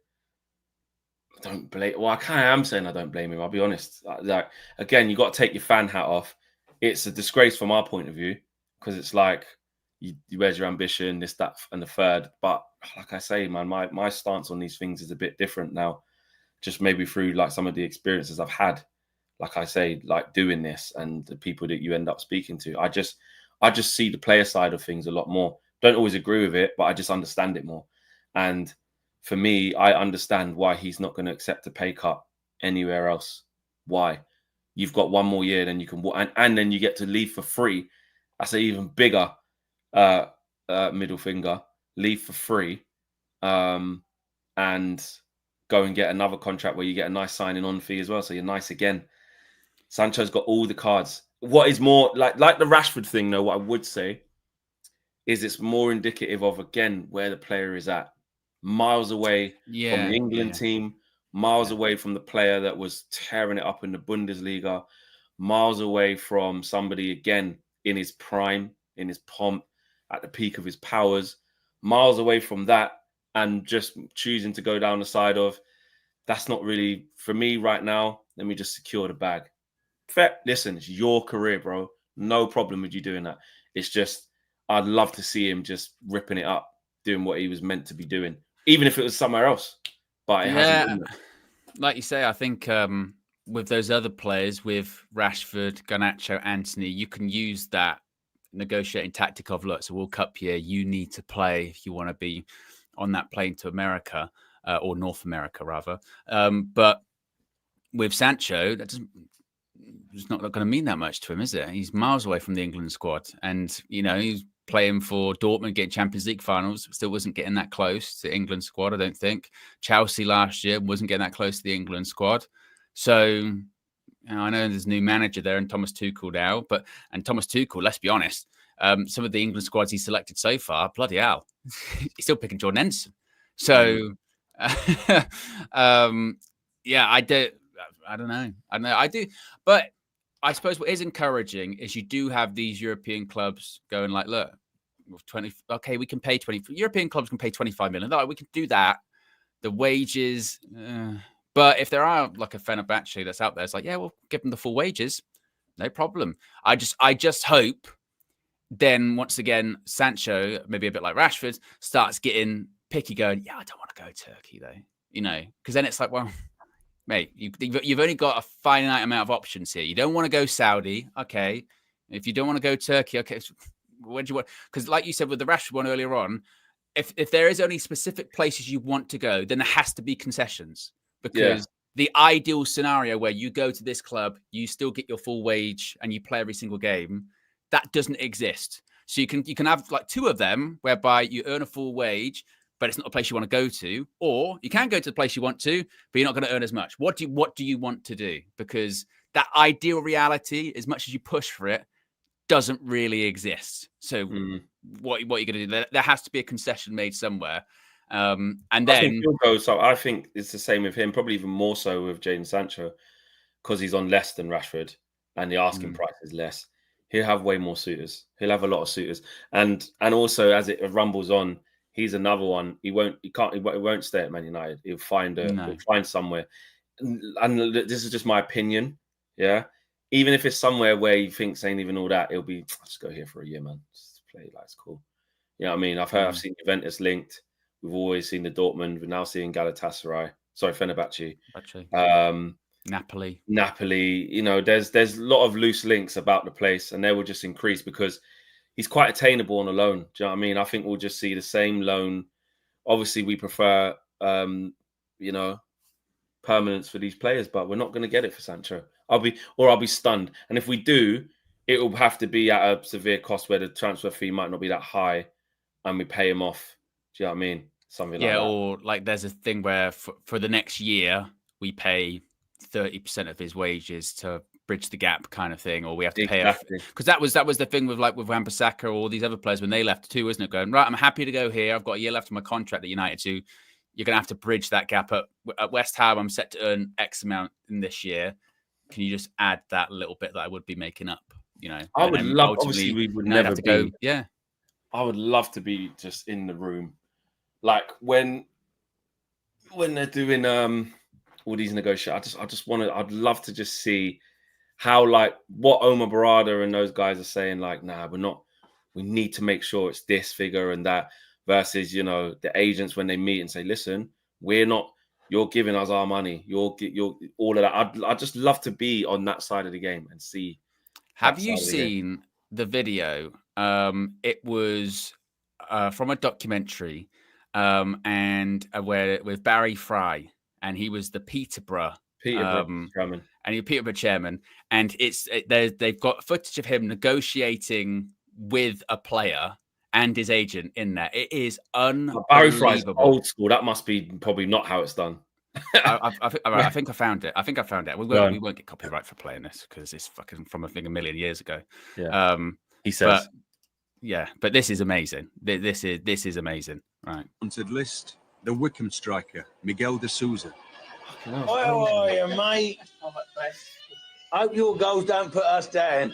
Speaker 3: don't blame. Well, I am saying I don't blame him. I'll be honest. Like, again, you got to take your fan hat off. It's a disgrace from our point of view because it's like, where's your ambition, this, that, and the third. But like I say, man, my stance on these things is a bit different now. Just maybe through like some of the experiences I've had, like I say, like doing this and the people that you end up speaking to. I just see the player side of things a lot more. Don't always agree with it, but I just understand it more. And for me, I understand why he's not going to accept a pay cut anywhere else. Why? You've got one more year, then you can, and then you get to leave for free. That's an even bigger middle finger. Leave for free, and go and get another contract where you get a nice signing on fee as well. So you're nice again. Sancho's got all the cards. What is more like the Rashford thing, though, what I would say is it's more indicative of, again, where the player is at. Miles away from the England team, miles away from the player that was tearing it up in the Bundesliga, miles away from somebody, again, in his prime, in his pomp, at the peak of his powers, miles away from that. And just choosing to go down the side of, that's not really, for me right now, let me just secure the bag. Fair, listen, it's your career, bro. No problem with you doing that. It's just, I'd love to see him just ripping it up, doing what he was meant to be doing, even if it was somewhere else. But it hasn't been.
Speaker 4: Like you say, I think with those other players, with Rashford, Garnacho, Antony, you can use that negotiating tactic of, look, it's a World Cup year, you need to play if you want to be on that plane to America, or North America, rather. But with Sancho, it's not going to mean that much to him, is it? He's miles away from the England squad. And, he's playing for Dortmund, getting Champions League finals, still wasn't getting that close to England squad, I don't think. Chelsea last year wasn't getting that close to the England squad. So, I know there's a new manager there and Thomas Tuchel now, and Thomas Tuchel, let's be honest, some of the England squads he's selected so far, bloody hell, he's still picking Jordan Henderson. So, I don't know. I do. But I suppose what is encouraging is you do have these European clubs going like, look, we can pay 20. European clubs can pay 25 million. We can do that. The wages. But if there are like a Fenerbahce that's out there, it's like, we'll give them the full wages. No problem. I just hope then once again, Sancho, maybe a bit like Rashford, starts getting picky going, yeah, I don't want to go Turkey though, you know, because then it's like, well, mate, you've only got a finite amount of options here. You don't want to go Saudi, okay. If you don't want to go Turkey, okay, so where do you want? Because like you said with the Rashford one earlier on, if there is only specific places you want to go, then there has to be concessions, because the ideal scenario where you go to this club, you still get your full wage and you play every single game, that doesn't exist. So you can have like two of them whereby you earn a full wage, but it's not a place you want to go to, or you can go to the place you want to, but you're not going to earn as much. What do you want to do? Because that ideal reality, as much as you push for it, doesn't really exist. So what are you going to do? There has to be a concession made somewhere. And then
Speaker 3: I think he'll go. So I think it's the same with him, probably even more so with Jadon Sancho, because he's on less than Rashford and the asking price is less. He'll have way more suitors. He'll have a lot of suitors, and also as it rumbles on, he's another one. He won't stay at Man United. He'll find somewhere. And this is just my opinion. Yeah. Even if it's somewhere where he thinks ain't even all that, he'll be, I'll just go here for a year, man. Just play like it's cool. You know what I mean? I've seen Juventus linked. We've always seen the Dortmund. We're now seeing Galatasaray. Sorry, Fenerbahce.
Speaker 4: Napoli.
Speaker 3: You know, there's a lot of loose links about the place, and they will just increase because he's quite attainable on a loan. Do you know what I mean? I think we'll just see the same loan. Obviously, we prefer, you know, permanence for these players, but we're not going to get it for Sancho. I'll be stunned. And if we do, it will have to be at a severe cost where the transfer fee might not be that high, and we pay him off. Do you know what I mean? Something like that.
Speaker 4: Or like there's a thing where for the next year we pay 30% of his wages to bridge the gap, kind of thing, or we have to pay because that was the thing with Wan-Bissaka or all these other players when they left too, isn't it? Going right, I'm happy to go here. I've got a year left of my contract at United. So you're going to have to bridge that gap at West Ham. I'm set to earn X amount in this year. Can you just add that little bit that I would be making up? You know,
Speaker 3: I would love. Obviously, we would never
Speaker 4: have to go. Yeah,
Speaker 3: I would love to be just in the room, like when they're doing all these negotiations. I'd love to just see how, like, what Omar Barada and those guys are saying, like, nah, we need to make sure it's this figure and that, versus, you know, the agents when they meet and say, listen, you're giving us our money. You're all of that. I'd just love to be on that side of the game and see.
Speaker 4: Have you seen the video? It was from a documentary, and with Barry Fry, and he was the Peterborough
Speaker 3: chairman.
Speaker 4: And he Peterborough chairman, and they've got footage of him negotiating with a player and his agent in there. It is unbelievable.
Speaker 3: Barry Fry's old school. That must be probably not how it's done.
Speaker 4: I think I found it. We won't get copyright for playing this because it's fucking from a million years ago.
Speaker 3: Yeah. He says.
Speaker 4: But this is amazing. This is amazing. Right.
Speaker 5: Wanted list: the Wickham striker Miguel de Souza.
Speaker 6: How are you, mate? Hope your goals don't put us down.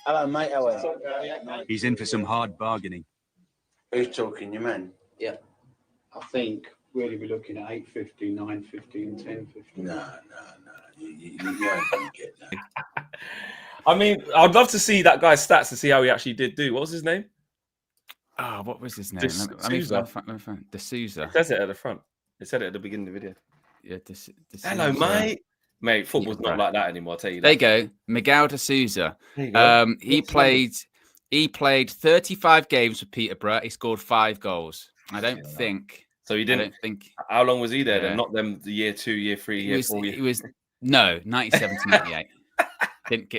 Speaker 6: Hello, mate. How are you?
Speaker 5: He's in for some hard bargaining.
Speaker 6: Who's talking, your man?
Speaker 7: Yeah. I think really we're looking at 850, 950 and 1050.
Speaker 6: No. You ain't gonna get that.
Speaker 3: I mean, I'd love to see that guy's stats to see how he actually did do. What was his name?
Speaker 4: Oh, what was his name?
Speaker 3: De Souza.
Speaker 4: De Souza.
Speaker 3: It says it at the front. It said it at the beginning of the video.
Speaker 4: Yeah,
Speaker 3: hello, mate. Mate, football's not like that anymore, I'll tell you that.
Speaker 4: There you go. Miguel de Souza. He played 35 games for Peterborough. He scored 5 goals. I don't think.
Speaker 3: So he didn't. How long was he there then? Not them the year 2, year 3, year 4.
Speaker 4: He was 97 to 98. Didn't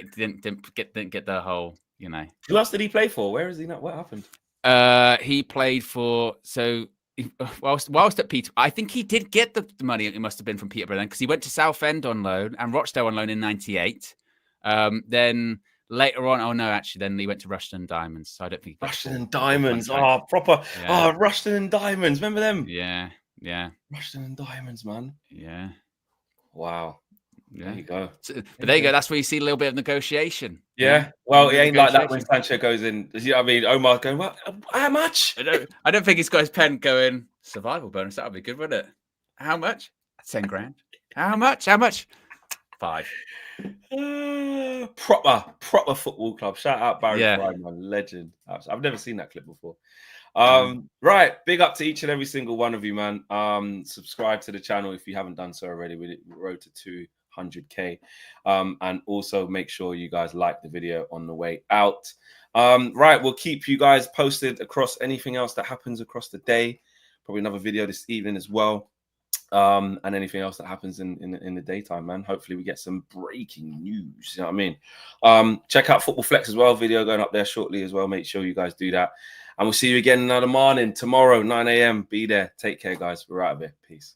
Speaker 4: get the whole, you know.
Speaker 3: Who else did he play for? Where is he now? What happened?
Speaker 4: He played for whilst at Peter. I think he did get the money. It must have been from Peterborough then, because he went to Southend on loan and Rochdale on loan in '98. Then later on, then he went to Rushden and Diamonds. So I don't think
Speaker 3: Rushden and Diamonds. Oh, proper. Yeah. Oh, Rushden and Diamonds. Remember them?
Speaker 4: Yeah.
Speaker 3: Rushden and Diamonds, man.
Speaker 4: Yeah.
Speaker 3: Wow. Yeah. There you go.
Speaker 4: But there you go. That's where you see a little bit of negotiation.
Speaker 3: Yeah. Well, it ain't like that when Sancho goes in. You know what I mean? Omar going, what? How much?
Speaker 4: I don't think he's got his pen going, survival bonus. That would be good, wouldn't it? How much? 10 grand. How much? 5.
Speaker 3: Proper football club. Shout out Barry Fry, man. Legend. I've never seen that clip before. Right, big up to each and every single one of you, man. Subscribe to the channel if you haven't done so already. We rode to 200k, and also make sure you guys like the video on the way out. Right, we'll keep you guys posted across anything else that happens across the day. Probably another video this evening as well, and anything else that happens in the daytime, man. Hopefully we get some breaking news, you know what I mean? Check out Football Flex as well, video going up there shortly as well. Make sure you guys do that, and we'll see you again another morning tomorrow, 9 a.m. Be there. Take care, guys. We're out of here. Peace.